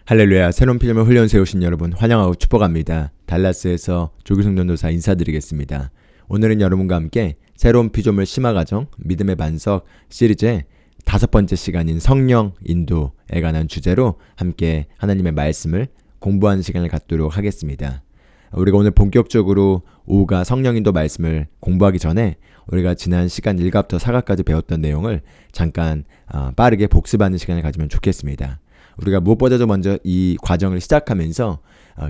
할렐루야. 새로운 피조물 훈련소에 오신 여러분 환영하고 축복합니다. 달라스에서 조규성 전도사 인사드리겠습니다. 오늘은 여러분과 함께 새로운 피조물 심화과정 믿음의 반석 시리즈의 5번째 시간인 성령 인도에 관한 주제로 함께 하나님의 말씀을 공부하는 시간을 갖도록 하겠습니다. 우리가 오늘 본격적으로 오후가 성령 인도 말씀을 공부하기 전에 우리가 지난 시간 1갑부터 4갑까지 배웠던 내용을 잠깐 빠르게 복습하는 시간을 가지면 좋겠습니다. 우리가 무엇보다도 먼저 이 과정을 시작하면서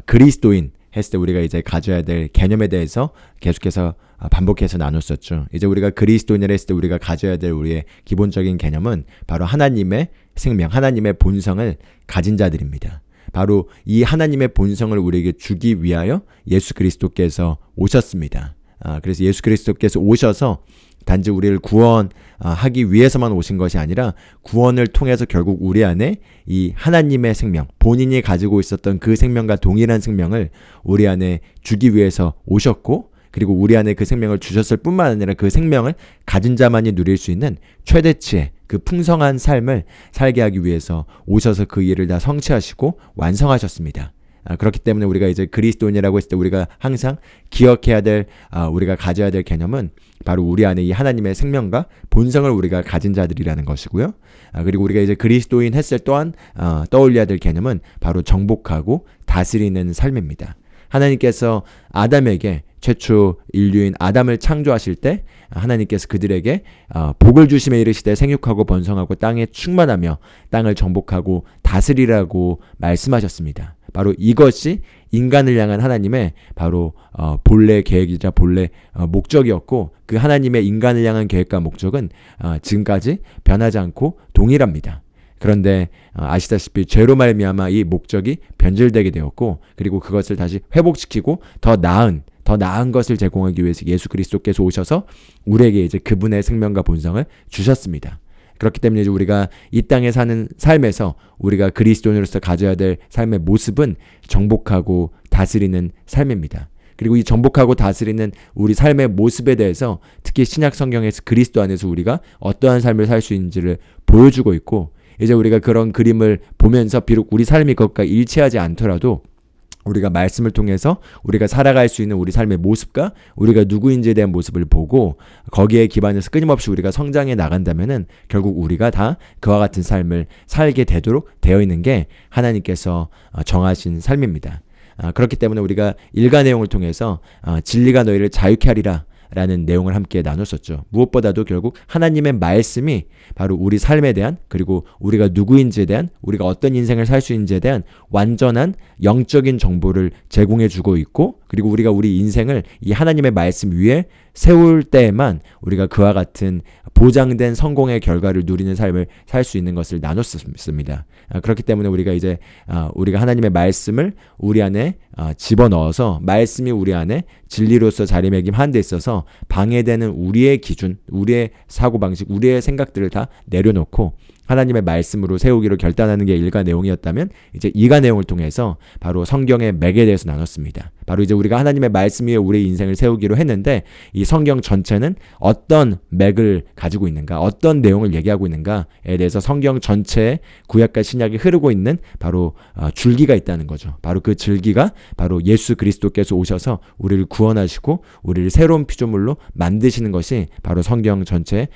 그리스도인 했을 때 우리가 이제 가져야 될 개념에 대해서 계속해서 반복해서 나눴었죠. 이제 우리가 그리스도인을 했을 때 우리가 가져야 될 우리의 기본적인 개념은 바로 하나님의 생명, 하나님의 본성을 가진 자들입니다. 바로 이 하나님의 본성을 우리에게 주기 위하여 예수 그리스도께서 오셨습니다. 그래서 예수 그리스도께서 오셔서 단지 우리를 구원하기 위해서만 오신 것이 아니라 구원을 통해서 결국 우리 안에 이 하나님의 생명, 본인이 가지고 있었던 그 생명과 동일한 생명을 우리 안에 주기 위해서 오셨고, 그리고 우리 안에 그 생명을 주셨을 뿐만 아니라 그 생명을 가진 자만이 누릴 수 있는 최대치의 그 풍성한 삶을 살게 하기 위해서 오셔서 그 일을 다 성취하시고 완성하셨습니다. 그렇기 때문에 우리가 이제 그리스도인이라고 했을 때 우리가 항상 기억해야 될, 우리가 가져야 될 개념은 바로 우리 안에 이 하나님의 생명과 본성을 우리가 가진 자들이라는 것이고요. 그리고 우리가 이제 그리스도인 했을 때 또한 떠올려야 될 개념은 바로 정복하고 다스리는 삶입니다. 하나님께서 아담에게 최초 인류인 아담을 창조하실 때 하나님께서 그들에게 복을 주심에 이르시되 생육하고 번성하고 땅에 충만하며 땅을 정복하고 다스리라고 말씀하셨습니다. 바로 이것이 인간을 향한 하나님의 바로 본래 계획이자 본래 목적이었고, 그 하나님의 인간을 향한 계획과 목적은 지금까지 변하지 않고 동일합니다. 그런데 아시다시피 죄로 말미암아 이 목적이 변질되게 되었고, 그리고 그것을 다시 회복시키고 더 나은 것을 제공하기 위해서 예수 그리스도께서 오셔서 우리에게 이제 그분의 생명과 본성을 주셨습니다. 그렇기 때문에 이제 우리가 이 땅에 사는 삶에서 우리가 그리스도인으로서 가져야 될 삶의 모습은 정복하고 다스리는 삶입니다. 그리고 이 정복하고 다스리는 우리 삶의 모습에 대해서 특히 신약 성경에서 그리스도 안에서 우리가 어떠한 삶을 살 수 있는지를 보여주고 있고, 이제 우리가 그런 그림을 보면서 비록 우리 삶이 그것과 일치하지 않더라도 우리가 말씀을 통해서 우리가 살아갈 수 있는 우리 삶의 모습과 우리가 누구인지에 대한 모습을 보고 거기에 기반해서 끊임없이 우리가 성장해 나간다면은 결국 우리가 다 그와 같은 삶을 살게 되도록 되어 있는 게 하나님께서 정하신 삶입니다. 그렇기 때문에 우리가 일가 내용을 통해서 진리가 너희를 자유케 하리라 라는 내용을 함께 나눴었죠. 무엇보다도 결국 하나님의 말씀이 바로 우리 삶에 대한, 그리고 우리가 누구인지에 대한, 우리가 어떤 인생을 살 수 있는지에 대한 완전한 영적인 정보를 제공해 주고 있고, 그리고 우리가 우리 인생을 이 하나님의 말씀 위에 세울 때에만 우리가 그와 같은 보장된 성공의 결과를 누리는 삶을 살 수 있는 것을 나눴습니다. 그렇기 때문에 우리가 이제 우리가 하나님의 말씀을 우리 안에 집어넣어서 말씀이 우리 안에 진리로서 자리매김하는 데 있어서 방해되는 우리의 기준, 우리의 사고방식, 우리의 생각들을 다 내려놓고 하나님의 말씀으로 세우기로 결단하는 게 1가 내용이었다면, 이제 2가 내용을 통해서 바로 성경의 맥에 대해서 나눴습니다. 바로 이제 우리가 하나님의 말씀 위에 우리의 인생을 세우기로 했는데, 이 성경 전체는 어떤 맥을 가지고 있는가, 어떤 내용을 얘기하고 있는가에 대해서 성경 전체에 구약과 신약이 흐르고 있는 바로 줄기가 있다는 거죠. 바로 그 줄기가 바로 예수 그리스도께서 오셔서 우리를 구원하시고 우리를 새로운 피조물로 만드시는 것이 바로 성경 전체의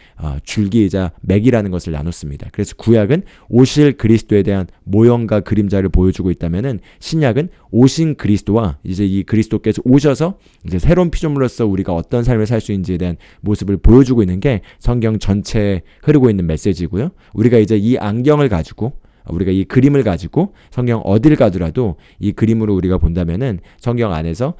줄기이자 맥이라는 것을 나눴습니다. 그래서 구약은 오실 그리스도에 대한 모형과 그림자를 보여주고 있다면은 신약은 오신 그리스도와 이제 이 그리스도께서 오셔서 이제 새로운 피조물로서 우리가 어떤 삶을 살 수 있는지에 대한 모습을 보여주고 있는 게 성경 전체에 흐르고 있는 메시지고요. 우리가 이제 이 안경을 가지고, 우리가 이 그림을 가지고 성경 어딜 가더라도 이 그림으로 우리가 본다면은 성경 안에서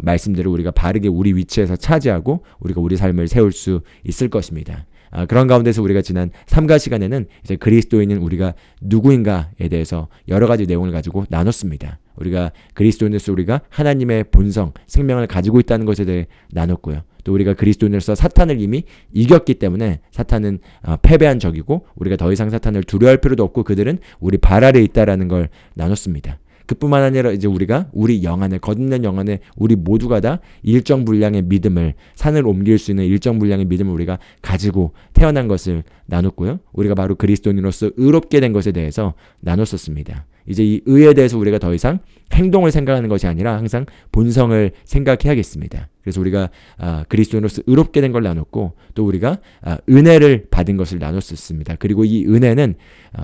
말씀대로 우리가 바르게 우리 위치에서 차지하고 우리가 우리 삶을 세울 수 있을 것입니다. 그런 가운데서 우리가 지난 3가 시간에는 이제 그리스도인은 우리가 누구인가에 대해서 여러 가지 내용을 가지고 나눴습니다. 우리가 그리스도인으로서 우리가 하나님의 본성, 생명을 가지고 있다는 것에 대해 나눴고요. 또 우리가 그리스도인으로서 사탄을 이미 이겼기 때문에 사탄은 패배한 적이고 우리가 더 이상 사탄을 두려워할 필요도 없고 그들은 우리 발 아래에 있다라는 걸 나눴습니다. 그뿐만 아니라 이제 우리가 우리 영 안에, 거듭난 영 안에 우리 모두가 다 일정 분량의 믿음을, 산을 옮길 수 있는 일정 분량의 믿음을 우리가 가지고 태어난 것을 나눴고요. 우리가 바로 그리스도인으로서 의롭게 된 것에 대해서 나눴었습니다. 이제 이 의에 대해서 우리가 더 이상 행동을 생각하는 것이 아니라 항상 본성을 생각해야겠습니다. 그래서 우리가 그리스도인으로서 의롭게 된 걸 나눴고 또 우리가 은혜를 받은 것을 나눴었습니다. 그리고 이 은혜는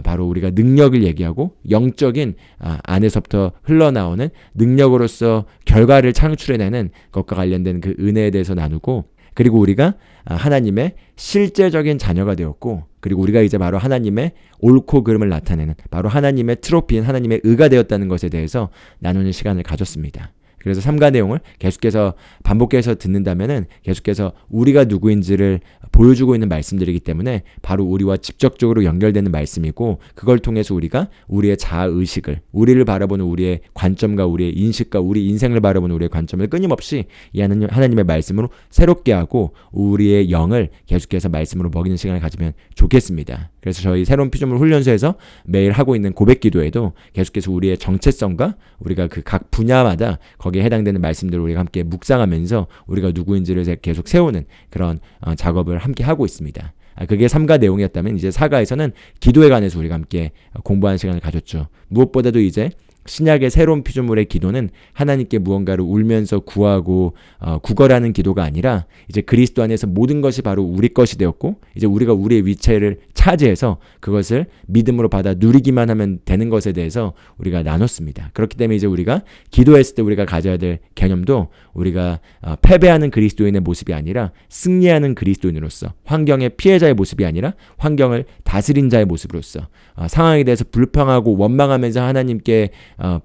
바로 우리가 능력을 얘기하고 영적인 안에서부터 흘러나오는 능력으로서 결과를 창출해내는 것과 관련된 그 은혜에 대해서 나누고 그리고 우리가 하나님의 실제적인 자녀가 되었고 그리고 우리가 이제 바로 하나님의 옳고 그름을 나타내는 바로 하나님의 트로피인 하나님의 의가 되었다는 것에 대해서 나누는 시간을 가졌습니다. 그래서 3가 내용을 계속해서 반복해서 듣는다면은 계속해서 우리가 누구인지를 보여주고 있는 말씀들이기 때문에 바로 우리와 직접적으로 연결되는 말씀이고 그걸 통해서 우리가 우리의 자아의식을 우리를 바라보는 우리의 관점과 우리의 인식과 우리 인생을 바라보는 우리의 관점을 끊임없이 이 하나님의 말씀으로 새롭게 하고 우리의 영을 계속해서 말씀으로 먹이는 시간을 가지면 좋겠습니다. 그래서 저희 새로운 피조물 훈련소에서 매일 하고 있는 고백 기도에도 계속해서 우리의 정체성과 우리가 그 각 분야마다 거기에 해당되는 말씀들을 우리가 함께 묵상하면서 우리가 누구인지를 계속 세우는 그런 작업을 함께 하고 있습니다. 그게 3가 내용이었다면 이제 4가에서는 기도에 관해서 우리가 함께 공부하는 시간을 가졌죠. 무엇보다도 이제 신약의 새로운 피조물의 기도는 하나님께 무언가를 울면서 구하고 구걸하는 기도가 아니라 이제 그리스도 안에서 모든 것이 바로 우리 것이 되었고 이제 우리가 우리의 위치를 차지해서 그것을 믿음으로 받아 누리기만 하면 되는 것에 대해서 우리가 나눴습니다. 그렇기 때문에 이제 우리가 기도했을 때 우리가 가져야 될 개념도 우리가 패배하는 그리스도인의 모습이 아니라 승리하는 그리스도인으로서 환경의 피해자의 모습이 아니라 환경을 다스린 자의 모습으로서 상황에 대해서 불평하고 원망하면서 하나님께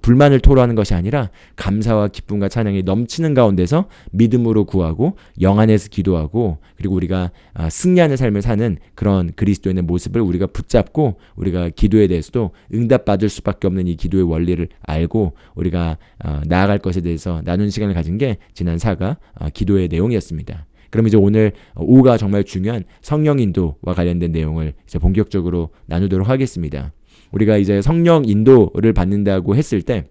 불만을 토로하는 것이 아니라 감사와 기쁨과 찬양이 넘치는 가운데서 믿음으로 구하고 영 안에서 기도하고 그리고 우리가 승리하는 삶을 사는 그런 그리스도인의 모습을 우리가 붙잡고 우리가 기도에 대해서도 응답받을 수밖에 없는 이 기도의 원리를 알고 우리가 나아갈 것에 대해서 나누는 시간을 가진 게 지난 4가 기도의 내용이었습니다. 그럼 이제 오늘 5가 정말 중요한 성령 인도와 관련된 내용을 이제 본격적으로 나누도록 하겠습니다. 우리가 이제 성령 인도를 받는다고 했을 때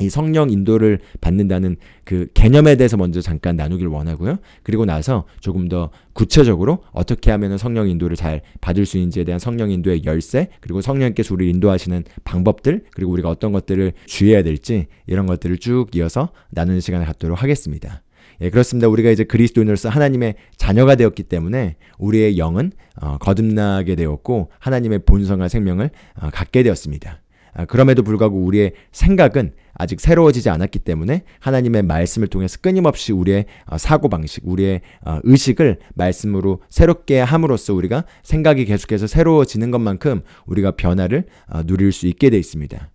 이 성령 인도를 받는다는 그 개념에 대해서 먼저 잠깐 나누길 원하고요. 그리고 나서 조금 더 구체적으로 어떻게 하면 성령 인도를 잘 받을 수 있는지에 대한 성령 인도의 열쇠 그리고 성령께서 우리를 인도하시는 방법들 그리고 우리가 어떤 것들을 주의해야 될지 이런 것들을 쭉 이어서 나누는 시간을 갖도록 하겠습니다. 예, 그렇습니다. 우리가 이제 그리스도인으로서 하나님의 자녀가 되었기 때문에 우리의 영은 거듭나게 되었고 하나님의 본성과 생명을 갖게 되었습니다. 그럼에도 불구하고 우리의 생각은 아직 새로워지지 않았기 때문에 하나님의 말씀을 통해서 끊임없이 우리의 사고방식, 우리의 의식을 말씀으로 새롭게 함으로써 우리가 생각이 계속해서 새로워지는 것만큼 우리가 변화를 누릴 수 있게 되어 있습니다.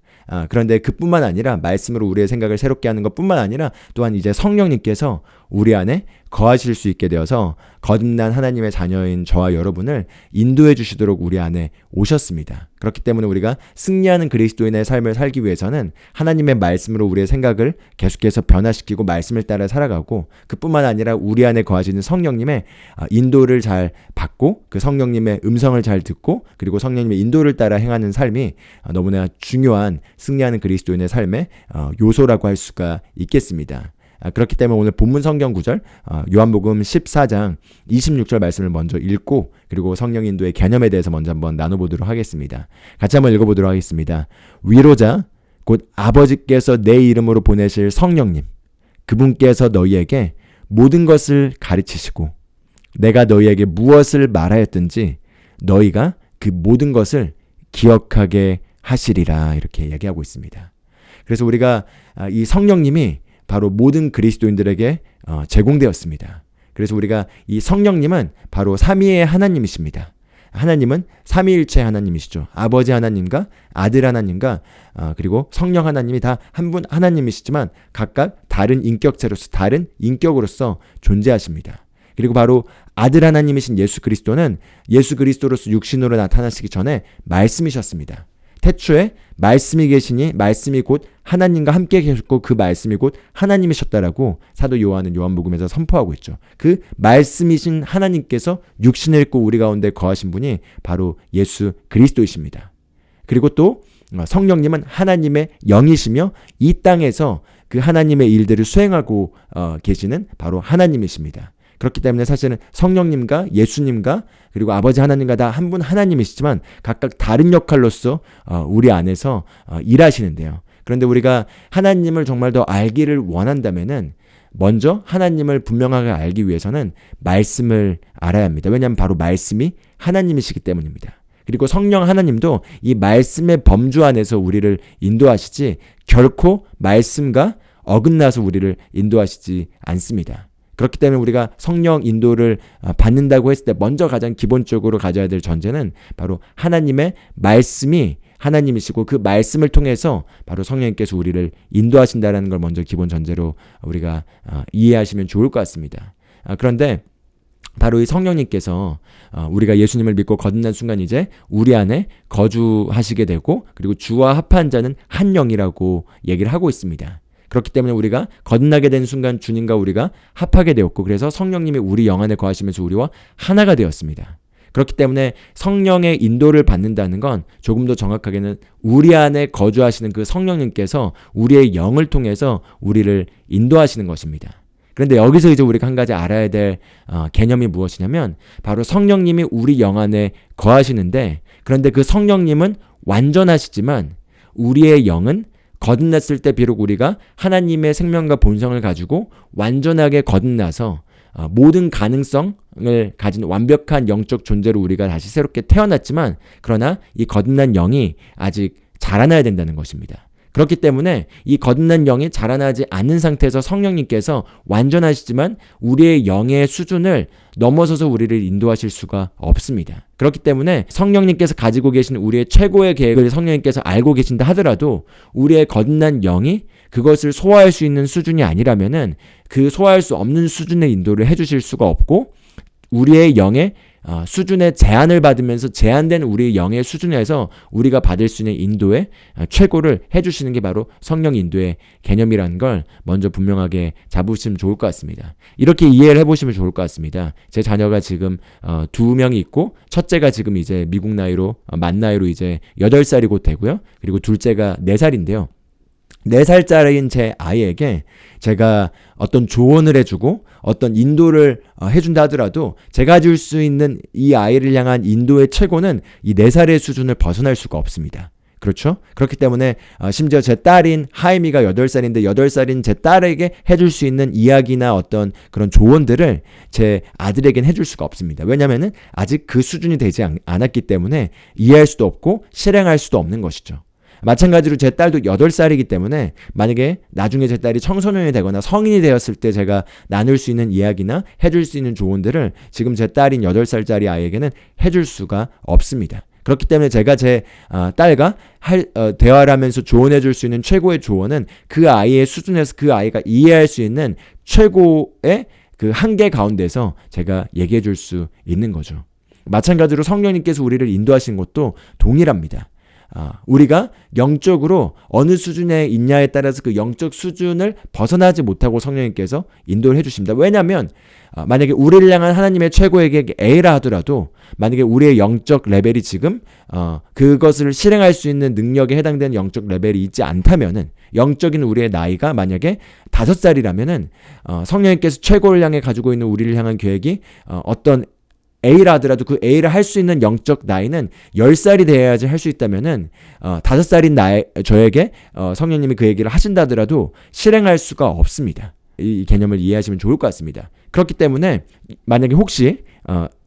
그런데 그뿐만 아니라 말씀으로 우리의 생각을 새롭게 하는 것뿐만 아니라 또한 이제 성령님께서 우리 안에 거하실 수 있게 되어서 거듭난 하나님의 자녀인 저와 여러분을 인도해 주시도록 우리 안에 오셨습니다. 그렇기 때문에 우리가 승리하는 그리스도인의 삶을 살기 위해서는 하나님의 말씀으로 우리의 생각을 계속해서 변화시키고 말씀을 따라 살아가고 그뿐만 아니라 우리 안에 거하시는 성령님의 인도를 잘 받고 그 성령님의 음성을 잘 듣고 그리고 성령님의 인도를 따라 행하는 삶이 너무나 중요한 승리하는 그리스도인의 삶의 요소라고 할 수가 있겠습니다. 그렇기 때문에 오늘 본문 성경 구절 요한복음 14장 26절 말씀을 먼저 읽고 그리고 성령 인도의 개념에 대해서 먼저 한번 나눠보도록 하겠습니다. 같이 한번 읽어보도록 하겠습니다. 위로자 곧 아버지께서 내 이름으로 보내실 성령님 그분께서 너희에게 모든 것을 가르치시고 내가 너희에게 무엇을 말하였든지 너희가 그 모든 것을 기억하게 하시리라 이렇게 얘기하고 있습니다. 그래서 우리가 이 성령님이 바로 모든 그리스도인들에게 제공되었습니다. 그래서 우리가 이 성령님은 바로 삼위의 하나님이십니다. 하나님은 삼위일체 하나님이시죠. 아버지 하나님과 아들 하나님과 그리고 성령 하나님이 다 한 분 하나님이시지만 각각 다른 인격체로서 다른 인격으로서 존재하십니다. 그리고 바로 아들 하나님이신 예수 그리스도는 예수 그리스도로서 육신으로 나타나시기 전에 말씀이셨습니다. 태초에 말씀이 계시니 말씀이 곧 하나님과 함께 계셨고 그 말씀이 곧 하나님이셨다라고 사도 요한은 요한복음에서 선포하고 있죠. 그 말씀이신 하나님께서 육신을 입고 우리 가운데 거하신 분이 바로 예수 그리스도이십니다. 그리고 또 성령님은 하나님의 영이시며 이 땅에서 그 하나님의 일들을 수행하고 계시는 바로 하나님이십니다. 그렇기 때문에 사실은 성령님과 예수님과 그리고 아버지 하나님과 다 한 분 하나님이시지만 각각 다른 역할로서 우리 안에서 일하시는데요. 그런데 우리가 하나님을 정말 더 알기를 원한다면은 먼저 하나님을 분명하게 알기 위해서는 말씀을 알아야 합니다. 왜냐하면 바로 말씀이 하나님이시기 때문입니다. 그리고 성령 하나님도 이 말씀의 범주 안에서 우리를 인도하시지 결코 말씀과 어긋나서 우리를 인도하시지 않습니다. 그렇기 때문에 우리가 성령 인도를 받는다고 했을 때 먼저 가장 기본적으로 가져야 될 전제는 바로 하나님의 말씀이 하나님이시고 그 말씀을 통해서 바로 성령님께서 우리를 인도하신다는 걸 먼저 기본 전제로 우리가 이해하시면 좋을 것 같습니다. 그런데 바로 이 성령님께서 우리가 예수님을 믿고 거듭난 순간 이제 우리 안에 거주하시게 되고 그리고 주와 합한 자는 한 영이라고 얘기를 하고 있습니다. 그렇기 때문에 우리가 거듭나게 된 순간 주님과 우리가 합하게 되었고 그래서 성령님이 우리 영 안에 거하시면서 우리와 하나가 되었습니다. 그렇기 때문에 성령의 인도를 받는다는 건 조금 더 정확하게는 우리 안에 거주하시는 그 성령님께서 우리의 영을 통해서 우리를 인도하시는 것입니다. 그런데 여기서 이제 우리가 한 가지 알아야 될 개념이 무엇이냐면 바로 성령님이 우리 영 안에 거하시는데 그런데 그 성령님은 완전하시지만 우리의 영은 거듭났을 때 비록 우리가 하나님의 생명과 본성을 가지고 완전하게 거듭나서 모든 가능성을 가진 완벽한 영적 존재로 우리가 다시 새롭게 태어났지만 그러나 이 거듭난 영이 아직 자라나야 된다는 것입니다. 그렇기 때문에 이 거듭난 영이 자라나지 않는 상태에서 성령님께서 완전하시지만 우리의 영의 수준을 넘어서서 우리를 인도하실 수가 없습니다. 그렇기 때문에 성령님께서 가지고 계신 우리의 최고의 계획을 성령님께서 알고 계신다 하더라도 우리의 거듭난 영이 그것을 소화할 수 있는 수준이 아니라면은 그 소화할 수 없는 수준의 인도를 해주실 수가 없고 우리의 영의 수준의 제한을 받으면서 제한된 우리 영의 수준에서 우리가 받을 수 있는 인도의 최고를 해주시는 게 바로 성령 인도의 개념이라는 걸 먼저 분명하게 잡으시면 좋을 것 같습니다. 이렇게 이해를 해보시면 좋을 것 같습니다. 제 자녀가 지금 2명이 있고 첫째가 지금 이제 미국 나이로 만 나이로 이제 8살이 곧 되고요. 그리고 둘째가 4살인데요. 4살짜리인 제 아이에게 제가 어떤 조언을 해주고 어떤 인도를 해준다 하더라도 제가 줄 수 있는 이 아이를 향한 인도의 최고는 이 4살의 수준을 벗어날 수가 없습니다. 그렇죠? 그렇기 때문에 심지어 제 딸인 하임이가 8살인데 8살인 제 딸에게 해줄 수 있는 이야기나 어떤 그런 조언들을 제 아들에겐 해줄 수가 없습니다. 왜냐하면 아직 그 수준이 되지 않았기 때문에 이해할 수도 없고 실행할 수도 없는 것이죠. 마찬가지로 제 딸도 8살이기 때문에 만약에 나중에 제 딸이 청소년이 되거나 성인이 되었을 때 제가 나눌 수 있는 이야기나 해줄 수 있는 조언들을 지금 제 딸인 8살짜리 아이에게는 해줄 수가 없습니다. 그렇기 때문에 제가 제 딸과 대화를 하면서 조언해 줄 수 있는 최고의 조언은 그 아이의 수준에서 그 아이가 이해할 수 있는 최고의 그 한계 가운데서 제가 얘기해 줄 수 있는 거죠. 마찬가지로 성령님께서 우리를 인도하시는 것도 동일합니다. 우리가 영적으로 어느 수준에 있냐에 따라서 그 영적 수준을 벗어나지 못하고 성령님께서 인도를 해주십니다. 왜냐하면 만약에 우리를 향한 하나님의 최고의 계획이 A라 하더라도 만약에 우리의 영적 레벨이 지금 그것을 실행할 수 있는 능력에 해당되는 영적 레벨이 있지 않다면은 영적인 우리의 나이가 만약에 5살이라면은 성령님께서 최고를 향해 가지고 있는 우리를 향한 계획이 어떤 A라 하더라도 그 A를 할 수 있는 영적 나이는 10살이 되어야지 할 수 있다면은 5살인 저에게 성령님이 그 얘기를 하신다 하더라도 실행할 수가 없습니다. 이 개념을 이해하시면 좋을 것 같습니다. 그렇기 때문에 만약에 혹시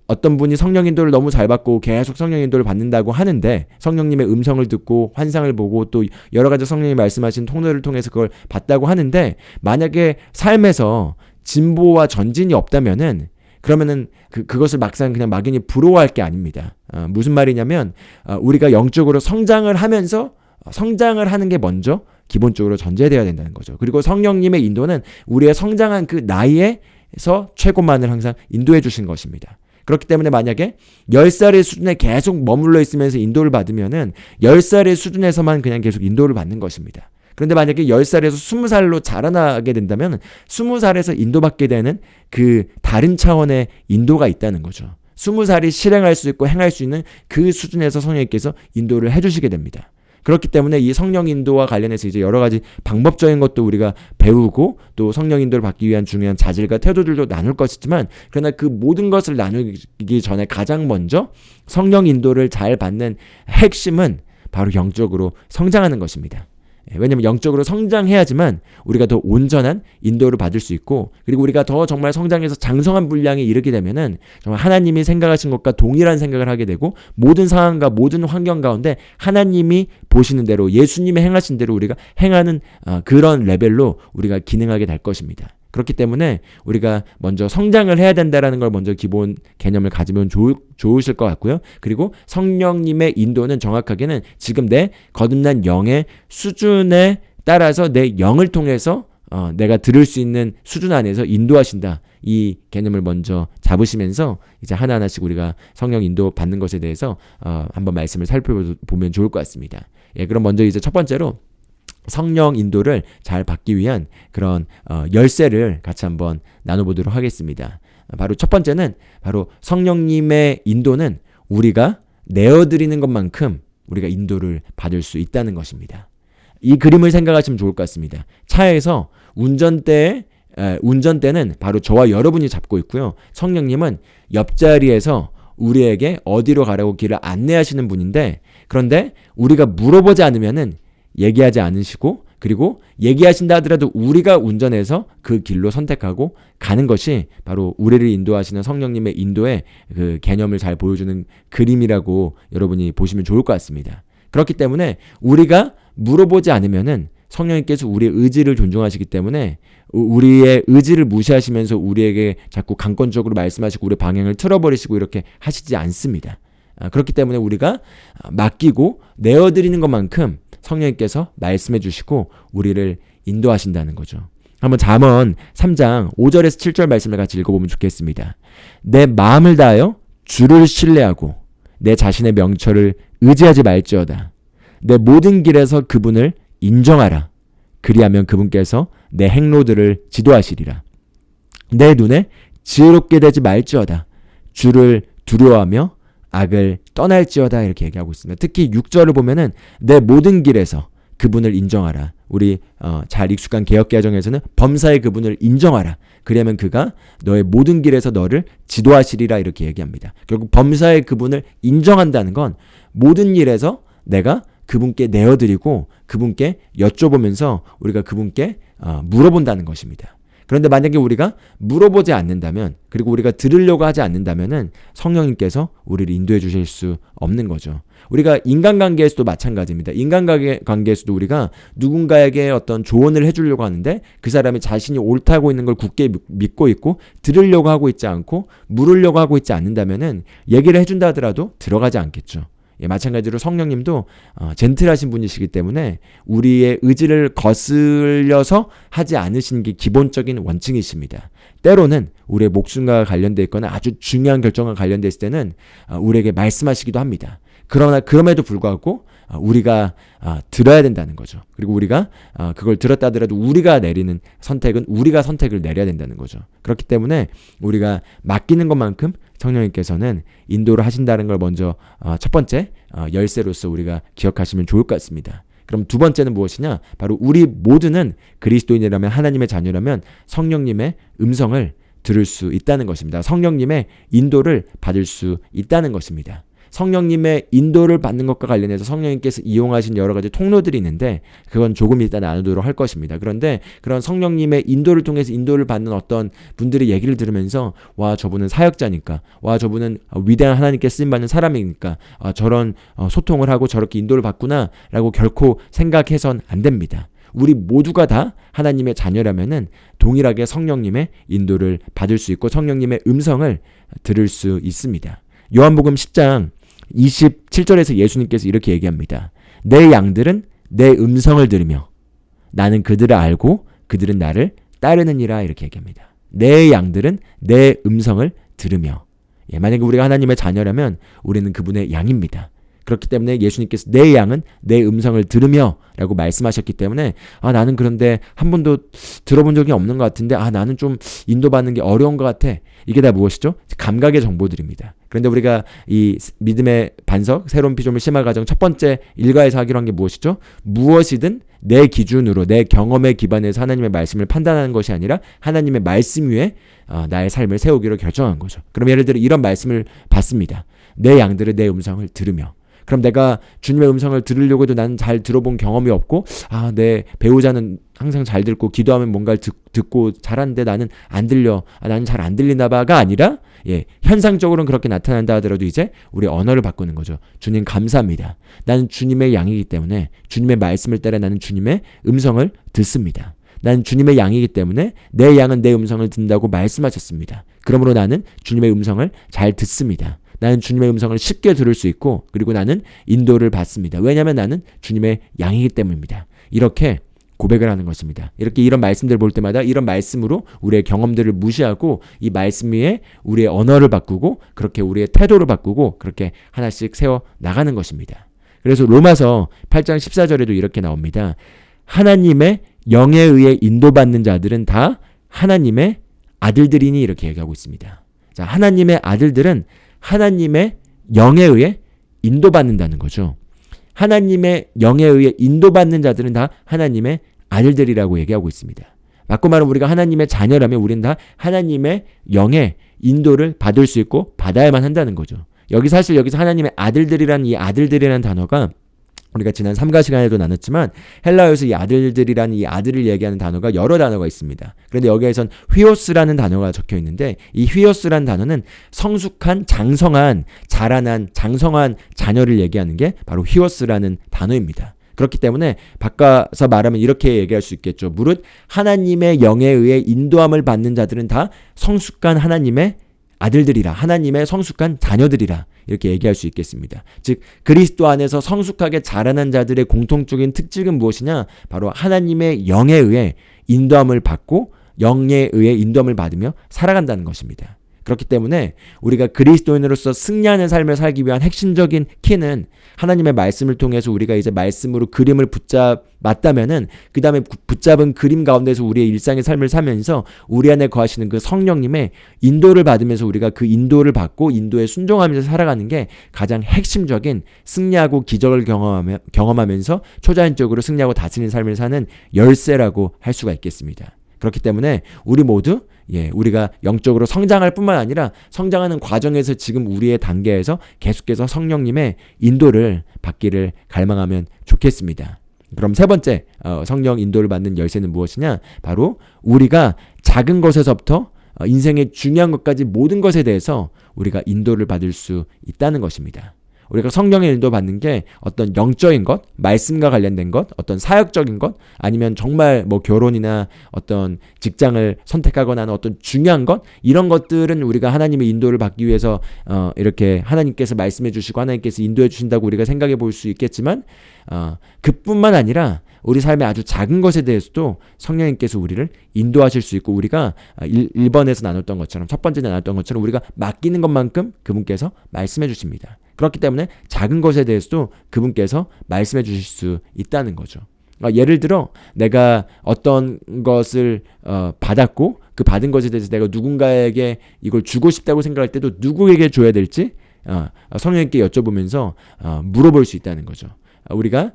어떤 분이 성령 인도를 너무 잘 받고 계속 성령 인도를 받는다고 하는데 성령님의 음성을 듣고 환상을 보고 또 여러 가지 성령이 말씀하신 통로를 통해서 그걸 봤다고 하는데 만약에 삶에서 진보와 전진이 없다면은 그러면은 그것을 막상 그냥 막연히 부러워할 게 아닙니다. 무슨 말이냐면 우리가 영적으로 성장을 하면서 성장을 하는 게 먼저 기본적으로 전제되어야 된다는 거죠. 그리고 성령님의 인도는 우리의 성장한 그 나이에서 최고만을 항상 인도해 주신 것입니다. 그렇기 때문에 만약에 10살의 수준에 계속 머물러 있으면서 인도를 받으면은 10살의 수준에서만 그냥 계속 인도를 받는 것입니다. 그런데 만약에 10살에서 20살로 자라나게 된다면 20살에서 인도받게 되는 그 다른 차원의 인도가 있다는 거죠. 20살이 실행할 수 있고 행할 수 있는 그 수준에서 성령님께서 인도를 해주시게 됩니다. 그렇기 때문에 이 성령 인도와 관련해서 이제 여러 가지 방법적인 것도 우리가 배우고 또 성령 인도를 받기 위한 중요한 자질과 태도들도 나눌 것이지만, 그러나 그 모든 것을 나누기 전에 가장 먼저 성령 인도를 잘 받는 핵심은 바로 영적으로 성장하는 것입니다. 왜냐하면 영적으로 성장해야지만 우리가 더 온전한 인도를 받을 수 있고, 그리고 우리가 더 정말 성장해서 장성한 분량에 이르게 되면은 정말 하나님이 생각하신 것과 동일한 생각을 하게 되고, 모든 상황과 모든 환경 가운데 하나님이 보시는 대로, 예수님이 행하신 대로 우리가 행하는 그런 레벨로 우리가 기능하게 될 것입니다. 그렇기 때문에 우리가 먼저 성장을 해야 된다라는 걸 먼저 기본 개념을 가지면 좋으실 것 같고요. 그리고 성령님의 인도는 정확하게는 지금 내 거듭난 영의 수준에 따라서 내 영을 통해서 내가 들을 수 있는 수준 안에서 인도하신다. 이 개념을 먼저 잡으시면서 이제 하나하나씩 우리가 성령 인도 받는 것에 대해서 한번 말씀을 살펴보면 좋을 것 같습니다. 그럼 먼저 이제 첫 번째로 성령 인도를 잘 받기 위한 그런 열쇠를 같이 한번 나눠보도록 하겠습니다. 바로 첫 번째는 바로 성령님의 인도는 우리가 내어드리는 것만큼 우리가 인도를 받을 수 있다는 것입니다. 이 그림을 생각하시면 좋을 것 같습니다. 차에서 운전대는 바로 저와 여러분이 잡고 있고요. 성령님은 옆자리에서 우리에게 어디로 가라고 길을 안내하시는 분인데, 그런데 우리가 물어보지 않으면은 얘기하지 않으시고, 그리고 얘기하신다 하더라도 우리가 운전해서 그 길로 선택하고 가는 것이 바로 우리를 인도하시는 성령님의 인도의 그 개념을 잘 보여주는 그림이라고 여러분이 보시면 좋을 것 같습니다. 그렇기 때문에 우리가 물어보지 않으면은 성령님께서 우리의 의지를 존중하시기 때문에 우리의 의지를 무시하시면서 우리에게 자꾸 강권적으로 말씀하시고 우리의 방향을 틀어버리시고 이렇게 하시지 않습니다. 그렇기 때문에 우리가 맡기고 내어드리는 것만큼 성령님께서 말씀해 주시고 우리를 인도하신다는 거죠. 한번 잠언 3장 5절에서 7절 말씀을 같이 읽어보면 좋겠습니다. 내 마음을 다하여 주를 신뢰하고 내 자신의 명철을 의지하지 말지어다. 내 모든 길에서 그분을 인정하라. 그리하면 그분께서 내 행로들을 지도하시리라. 내 눈에 지혜롭게 되지 말지어다. 주를 두려워하며 악을 떠날지어다. 이렇게 얘기하고 있습니다. 특히 6절을 보면은 내 모든 길에서 그분을 인정하라. 우리 잘 익숙한 개역개정에서는 범사의 그분을 인정하라. 그러면 그가 너의 모든 길에서 너를 지도하시리라. 이렇게 얘기합니다. 결국 범사의 그분을 인정한다는 건 모든 일에서 내가 그분께 내어드리고 그분께 여쭤보면서 우리가 그분께 물어본다는 것입니다. 그런데 만약에 우리가 물어보지 않는다면, 그리고 우리가 들으려고 하지 않는다면은 성령님께서 우리를 인도해 주실 수 없는 거죠. 우리가 인간관계에서도 마찬가지입니다. 인간관계에서도 우리가 누군가에게 어떤 조언을 해주려고 하는데 그 사람이 자신이 옳다고 있는 걸 굳게 믿고 있고 들으려고 하고 있지 않고 물으려고 하고 있지 않는다면은 얘기를 해준다 하더라도 들어가지 않겠죠. 마찬가지로 성령님도 젠틀하신 분이시기 때문에 우리의 의지를 거슬려서 하지 않으시는 게 기본적인 원칙이십니다. 때로는 우리의 목숨과 관련되어 있거나 아주 중요한 결정과 관련되어 있을 때는 우리에게 말씀하시기도 합니다. 그러나 그럼에도 불구하고 우리가 들어야 된다는 거죠. 그리고 우리가 그걸 들었다 하더라도 우리가 내리는 선택은 우리가 선택을 내려야 된다는 거죠. 그렇기 때문에 우리가 맡기는 것만큼 성령님께서는 인도를 하신다는 걸 먼저 첫 번째 열쇠로서 우리가 기억하시면 좋을 것 같습니다. 그럼 두 번째는 무엇이냐? 바로 우리 모두는 그리스도인이라면, 하나님의 자녀라면 성령님의 음성을 들을 수 있다는 것입니다. 성령님의 인도를 받을 수 있다는 것입니다. 성령님의 인도를 받는 것과 관련해서 성령님께서 이용하신 여러 가지 통로들이 있는데 그건 조금 이따 나누도록 할 것입니다. 그런데 그런 성령님의 인도를 통해서 인도를 받는 어떤 분들의 얘기를 들으면서 와, 저분은 사역자니까, 와, 저분은 위대한 하나님께 쓰임받는 사람이니까 저런 소통을 하고 저렇게 인도를 받구나 라고 결코 생각해선 안 됩니다. 우리 모두가 다 하나님의 자녀라면은 동일하게 성령님의 인도를 받을 수 있고 성령님의 음성을 들을 수 있습니다. 요한복음 10장 27절에서 예수님께서 이렇게 얘기합니다. 내 양들은 내 음성을 들으며 나는 그들을 알고 그들은 나를 따르느니라. 이렇게 얘기합니다. 내 양들은 내 음성을 들으며, 만약에 우리가 하나님의 자녀라면 우리는 그분의 양입니다. 그렇기 때문에 예수님께서 내 양은 내 음성을 들으며 라고 말씀하셨기 때문에 나는 그런데 한 번도 들어본 적이 없는 것 같은데 나는 좀 인도받는 게 어려운 것 같아. 이게 다 무엇이죠? 감각의 정보들입니다. 그런데 우리가 이 믿음의 반석, 새로운 피조물 심화 과정 첫 번째 일과에서 하기로 한 게 무엇이죠? 무엇이든 내 기준으로 내 경험에 기반해서 하나님의 말씀을 판단하는 것이 아니라 하나님의 말씀 위에 나의 삶을 세우기로 결정한 거죠. 그럼 예를 들어 이런 말씀을 받습니다. 내 양들은 내 음성을 들으며. 그럼 내가 주님의 음성을 들으려고 해도 나는 잘 들어본 경험이 없고 내 배우자는 항상 잘 듣고 기도하면 뭔가를 듣고 잘하는데 나는 안 들려. 나는 잘 안 들리나 봐가 아니라 현상적으로는 그렇게 나타난다 하더라도 이제 우리 언어를 바꾸는 거죠. 주님 감사합니다. 나는 주님의 양이기 때문에 주님의 말씀을 따라 나는 주님의 음성을 듣습니다. 나는 주님의 양이기 때문에 내 양은 내 음성을 듣는다고 말씀하셨습니다. 그러므로 나는 주님의 음성을 잘 듣습니다. 나는 주님의 음성을 쉽게 들을 수 있고 그리고 나는 인도를 받습니다. 왜냐하면 나는 주님의 양이기 때문입니다. 이렇게 고백을 하는 것입니다. 이렇게 이런 말씀들을 볼 때마다 이런 말씀으로 우리의 경험들을 무시하고 이 말씀 위에 우리의 언어를 바꾸고 그렇게 우리의 태도를 바꾸고 그렇게 하나씩 세워 나가는 것입니다. 그래서 로마서 8장 14절에도 이렇게 나옵니다. 하나님의 영에 의해 인도받는 자들은 다 하나님의 아들들이니 이렇게 얘기하고 있습니다. 자, 하나님의 아들들은 하나님의 영에 의해 인도받는다는 거죠. 하나님의 영에 의해 인도받는 자들은 다 하나님의 아들들이라고 얘기하고 있습니다. 맞고 말하면 우리가 하나님의 자녀라면 우리는 다 하나님의 영의 인도를 받을 수 있고 받아야만 한다는 거죠. 사실 여기서 하나님의 아들들이라는 이 아들들이라는 단어가 우리가 지난 3가 시간에도 나눴지만 헬라어에서 이 아들들이라는 이 아들을 얘기하는 단어가 여러 단어가 있습니다. 그런데 여기에선 휘오스라는 단어가 적혀 있는데 이 휘오스라는 단어는 성숙한, 장성한, 자라난, 장성한 자녀를 얘기하는 게 바로 휘오스라는 단어입니다. 그렇기 때문에 바꿔서 말하면 이렇게 얘기할 수 있겠죠. 무릇 하나님의 영에 의해 인도함을 받는 자들은 다 성숙한 하나님의 아들들이라, 하나님의 성숙한 자녀들이라 이렇게 얘기할 수 있겠습니다. 즉 그리스도 안에서 성숙하게 자라난 자들의 공통적인 특징은 무엇이냐? 바로 하나님의 영에 의해 인도함을 받고 영에 의해 인도함을 받으며 살아간다는 것입니다. 그렇기 때문에 우리가 그리스도인으로서 승리하는 삶을 살기 위한 핵심적인 키는 하나님의 말씀을 통해서 우리가 이제 말씀으로 그림을 붙잡았다면은 그 다음에 붙잡은 그림 가운데서 우리의 일상의 삶을 살면서 우리 안에 거하시는 그 성령님의 인도를 받으면서 우리가 그 인도를 받고 인도에 순종하면서 살아가는 게 가장 핵심적인 승리하고 기적을 경험하면서 초자연적으로 승리하고 다스리는 삶을 사는 열쇠라고 할 수가 있겠습니다. 그렇기 때문에 우리 모두 우리가 영적으로 성장할 뿐만 아니라 성장하는 과정에서 지금 우리의 단계에서 계속해서 성령님의 인도를 받기를 갈망하면 좋겠습니다. 그럼 세 번째 성령 인도를 받는 열쇠는 무엇이냐? 바로 우리가 작은 것에서부터 인생의 중요한 것까지 모든 것에 대해서 우리가 인도를 받을 수 있다는 것입니다. 우리가 성령의 인도 받는 게 어떤 영적인 것, 말씀과 관련된 것, 어떤 사역적인 것, 아니면 정말 뭐 결혼이나 어떤 직장을 선택하거나 하는 어떤 중요한 것, 이런 것들은 우리가 하나님의 인도를 받기 위해서 이렇게 하나님께서 말씀해 주시고 하나님께서 인도해 주신다고 우리가 생각해 볼 수 있겠지만 그뿐만 아니라 우리 삶의 아주 작은 것에 대해서도 성령님께서 우리를 인도하실 수 있고 우리가 1번에서 나눴던 것처럼 첫 번째 나눴던 것처럼 우리가 맡기는 것만큼 그분께서 말씀해 주십니다. 그렇기 때문에 작은 것에 대해서도 그분께서 말씀해 주실 수 있다는 거죠. 예를 들어 내가 어떤 것을 받았고 그 받은 것에 대해서 내가 누군가에게 이걸 주고 싶다고 생각할 때도 누구에게 줘야 될지 성령님께 여쭤보면서 물어볼 수 있다는 거죠. 우리가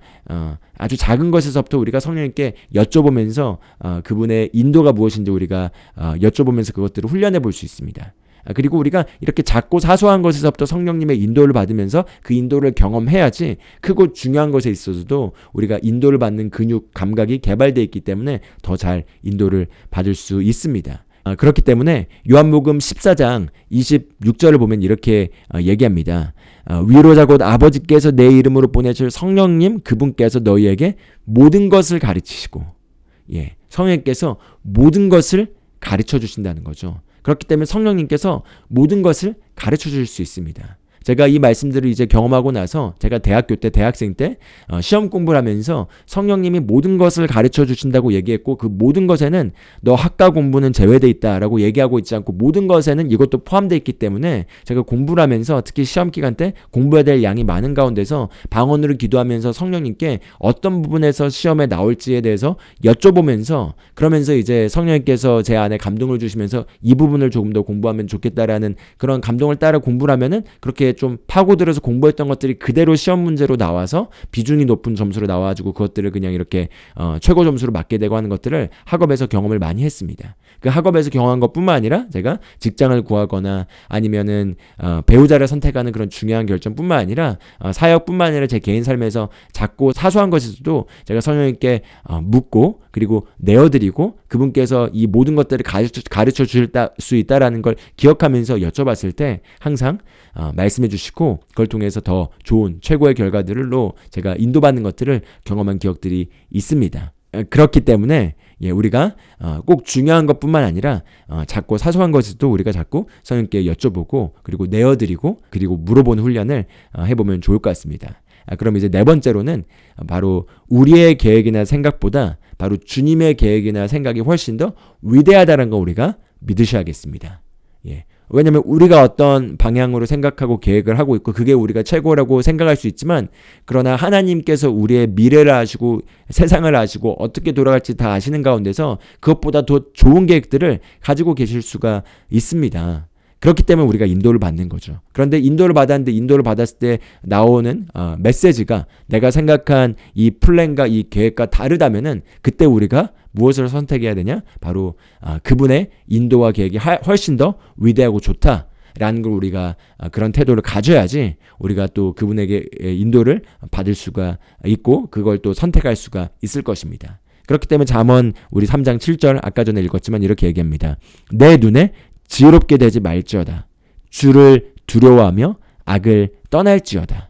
아주 작은 것에서부터 우리가 성령님께 여쭤보면서 그분의 인도가 무엇인지 우리가 여쭤보면서 그것들을 훈련해 볼 수 있습니다. 그리고 우리가 이렇게 작고 사소한 것에서부터 성령님의 인도를 받으면서 그 인도를 경험해야지 크고 중요한 것에 있어서도 우리가 인도를 받는 근육 감각이 개발되어 있기 때문에 더 잘 인도를 받을 수 있습니다. 그렇기 때문에 요한복음 14장 26절을 보면 이렇게 얘기합니다. 위로자 곧 아버지께서 내 이름으로 보내실 성령님 그분께서 너희에게 모든 것을 가르치시고 성령님께서 모든 것을 가르쳐 주신다는 거죠. 그렇기 때문에 성령님께서 모든 것을 가르쳐 줄 수 있습니다. 제가 이 말씀들을 이제 경험하고 나서 제가 대학교 때 대학생 때 시험 공부를 하면서 성령님이 모든 것을 가르쳐 주신다고 얘기했고 그 모든 것에는 너 학과 공부는 제외돼 있다라고 얘기하고 있지 않고 모든 것에는 이것도 포함되어 있기 때문에 제가 공부를 하면서 특히 시험 기간 때 공부해야 될 양이 많은 가운데서 방언으로 기도하면서 성령님께 어떤 부분에서 시험에 나올지에 대해서 여쭤보면서 그러면서 이제 성령님께서 제 안에 감동을 주시면서 이 부분을 조금 더 공부하면 좋겠다라는 그런 감동을 따라 공부를 하면은 그렇게 좀 파고들어서 공부했던 것들이 그대로 시험 문제로 나와서 비중이 높은 점수로 나와가지고 그것들을 그냥 이렇게 최고 점수로 맞게 되고 하는 것들을 학업에서 경험을 많이 했습니다. 그 학업에서 경험한 것뿐만 아니라 제가 직장을 구하거나 아니면은 배우자를 선택하는 그런 중요한 결정뿐만 아니라 사역뿐만 아니라 제 개인 삶에서 작고 사소한 것에서도 제가 성령님께 묻고 그리고 내어드리고 그분께서 이 모든 것들을 가르쳐 주실 수 있다라는 걸 기억하면서 여쭤봤을 때 항상 말씀해 주시고 그걸 통해서 더 좋은 최고의 결과들로 제가 인도받는 것들을 경험한 기억들이 있습니다. 그렇기 때문에 우리가 꼭 중요한 것뿐만 아니라 작고 사소한 것에도 우리가 자꾸 성령님께 여쭤보고 그리고 내어드리고 그리고 물어보는 훈련을 해보면 좋을 것 같습니다. 그럼 이제 네 번째로는 바로 우리의 계획이나 생각보다 바로 주님의 계획이나 생각이 훨씬 더 위대하다는 거 우리가 믿으셔야겠습니다. 왜냐하면 우리가 어떤 방향으로 생각하고 계획을 하고 있고 그게 우리가 최고라고 생각할 수 있지만 그러나 하나님께서 우리의 미래를 아시고 세상을 아시고 어떻게 돌아갈지 다 아시는 가운데서 그것보다 더 좋은 계획들을 가지고 계실 수가 있습니다. 그렇기 때문에 우리가 인도를 받는 거죠. 그런데 인도를 받았을 때 나오는 메시지가 내가 생각한 이 플랜과 이 계획과 다르다면은 그때 우리가 무엇을 선택해야 되냐? 바로 그분의 인도와 계획이 훨씬 더 위대하고 좋다라는 걸 우리가 그런 태도를 가져야지 우리가 또 그분에게 인도를 받을 수가 있고 그걸 또 선택할 수가 있을 것입니다. 그렇기 때문에 잠언 우리 3장 7절 아까 전에 읽었지만 이렇게 얘기합니다. 내 눈에 지혜롭게 되지 말지어다. 주를 두려워하며 악을 떠날지어다.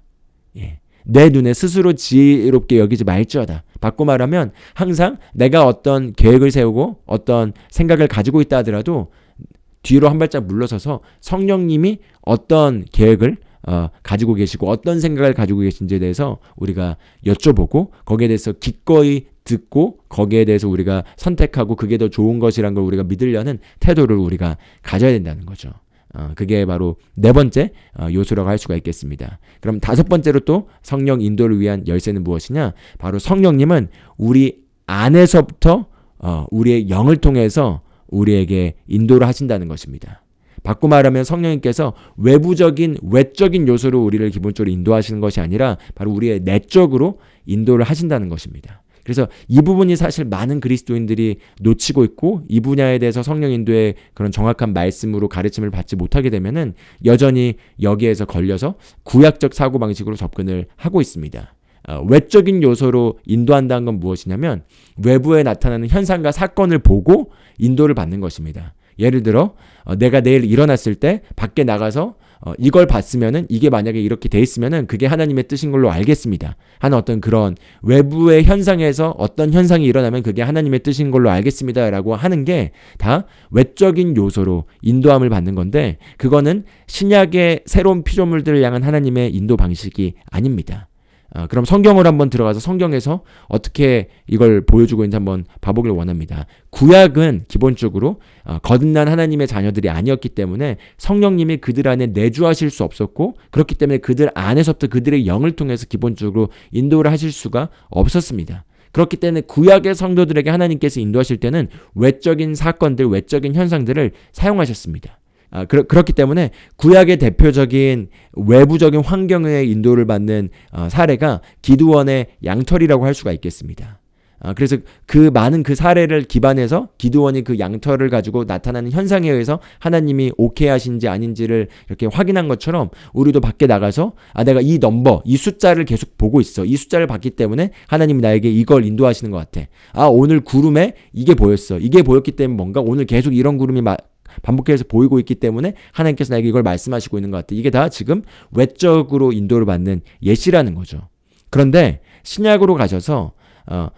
내 눈에 스스로 지혜롭게 여기지 말지어다. 바꿔 말하면 항상 내가 어떤 계획을 세우고 어떤 생각을 가지고 있다 하더라도 뒤로 한 발짝 물러서서 성령님이 어떤 계획을 가지고 계시고 어떤 생각을 가지고 계신지에 대해서 우리가 여쭤보고 거기에 대해서 기꺼이 듣고 거기에 대해서 우리가 선택하고 그게 더 좋은 것이란 걸 우리가 믿으려는 태도를 우리가 가져야 된다는 거죠. 그게 바로 네 번째 요소라고 할 수가 있겠습니다. 그럼 다섯 번째로 또 성령 인도를 위한 열쇠는 무엇이냐? 바로 성령님은 우리 안에서부터 우리의 영을 통해서 우리에게 인도를 하신다는 것입니다. 바꿔 말하면 성령님께서 외적인 요소로 우리를 기본적으로 인도하시는 것이 아니라 바로 우리의 내적으로 인도를 하신다는 것입니다. 그래서 이 부분이 사실 많은 그리스도인들이 놓치고 있고 이 분야에 대해서 성령 인도의 그런 정확한 말씀으로 가르침을 받지 못하게 되면은 여전히 여기에서 걸려서 구약적 사고방식으로 접근을 하고 있습니다. 외적인 요소로 인도한다는 건 무엇이냐면 외부에 나타나는 현상과 사건을 보고 인도를 받는 것입니다. 예를 들어 내가 내일 일어났을 때 밖에 나가서 이걸 봤으면은 이게 만약에 이렇게 돼 있으면은 그게 하나님의 뜻인 걸로 알겠습니다. 하는 어떤 그런 외부의 현상에서 어떤 현상이 일어나면 그게 하나님의 뜻인 걸로 알겠습니다라고 하는 게 다 외적인 요소로 인도함을 받는 건데 그거는 신약의 새로운 피조물들을 향한 하나님의 인도 방식이 아닙니다. 그럼 성경을 한번 들어가서 성경에서 어떻게 이걸 보여주고 있는지 한번 봐보길 원합니다. 구약은 기본적으로 거듭난 하나님의 자녀들이 아니었기 때문에 성령님이 그들 안에 내주하실 수 없었고 그렇기 때문에 그들 안에서부터 그들의 영을 통해서 기본적으로 인도를 하실 수가 없었습니다. 그렇기 때문에 구약의 성도들에게 하나님께서 인도하실 때는 외적인 사건들, 외적인 현상들을 사용하셨습니다. 그렇기 때문에 구약의 대표적인 외부적인 환경의 인도를 받는 사례가 기드원의 양털이라고 할 수가 있겠습니다. 그래서 그 많은 그 사례를 기반해서 기드원이 그 양털을 가지고 나타나는 현상에 의해서 하나님이 오케이 하신지 아닌지를 이렇게 확인한 것처럼 우리도 밖에 나가서 내가 이 숫자를 계속 보고 있어. 이 숫자를 봤기 때문에 하나님이 나에게 이걸 인도하시는 것 같아. 오늘 구름에 이게 보였어. 이게 보였기 때문에 뭔가 오늘 계속 이런 구름이 반복해서 보이고 있기 때문에 하나님께서 나에게 이걸 말씀하시고 있는 것 같아. 이게 다 지금 외적으로 인도를 받는 예시라는 거죠. 그런데 신약으로 가셔서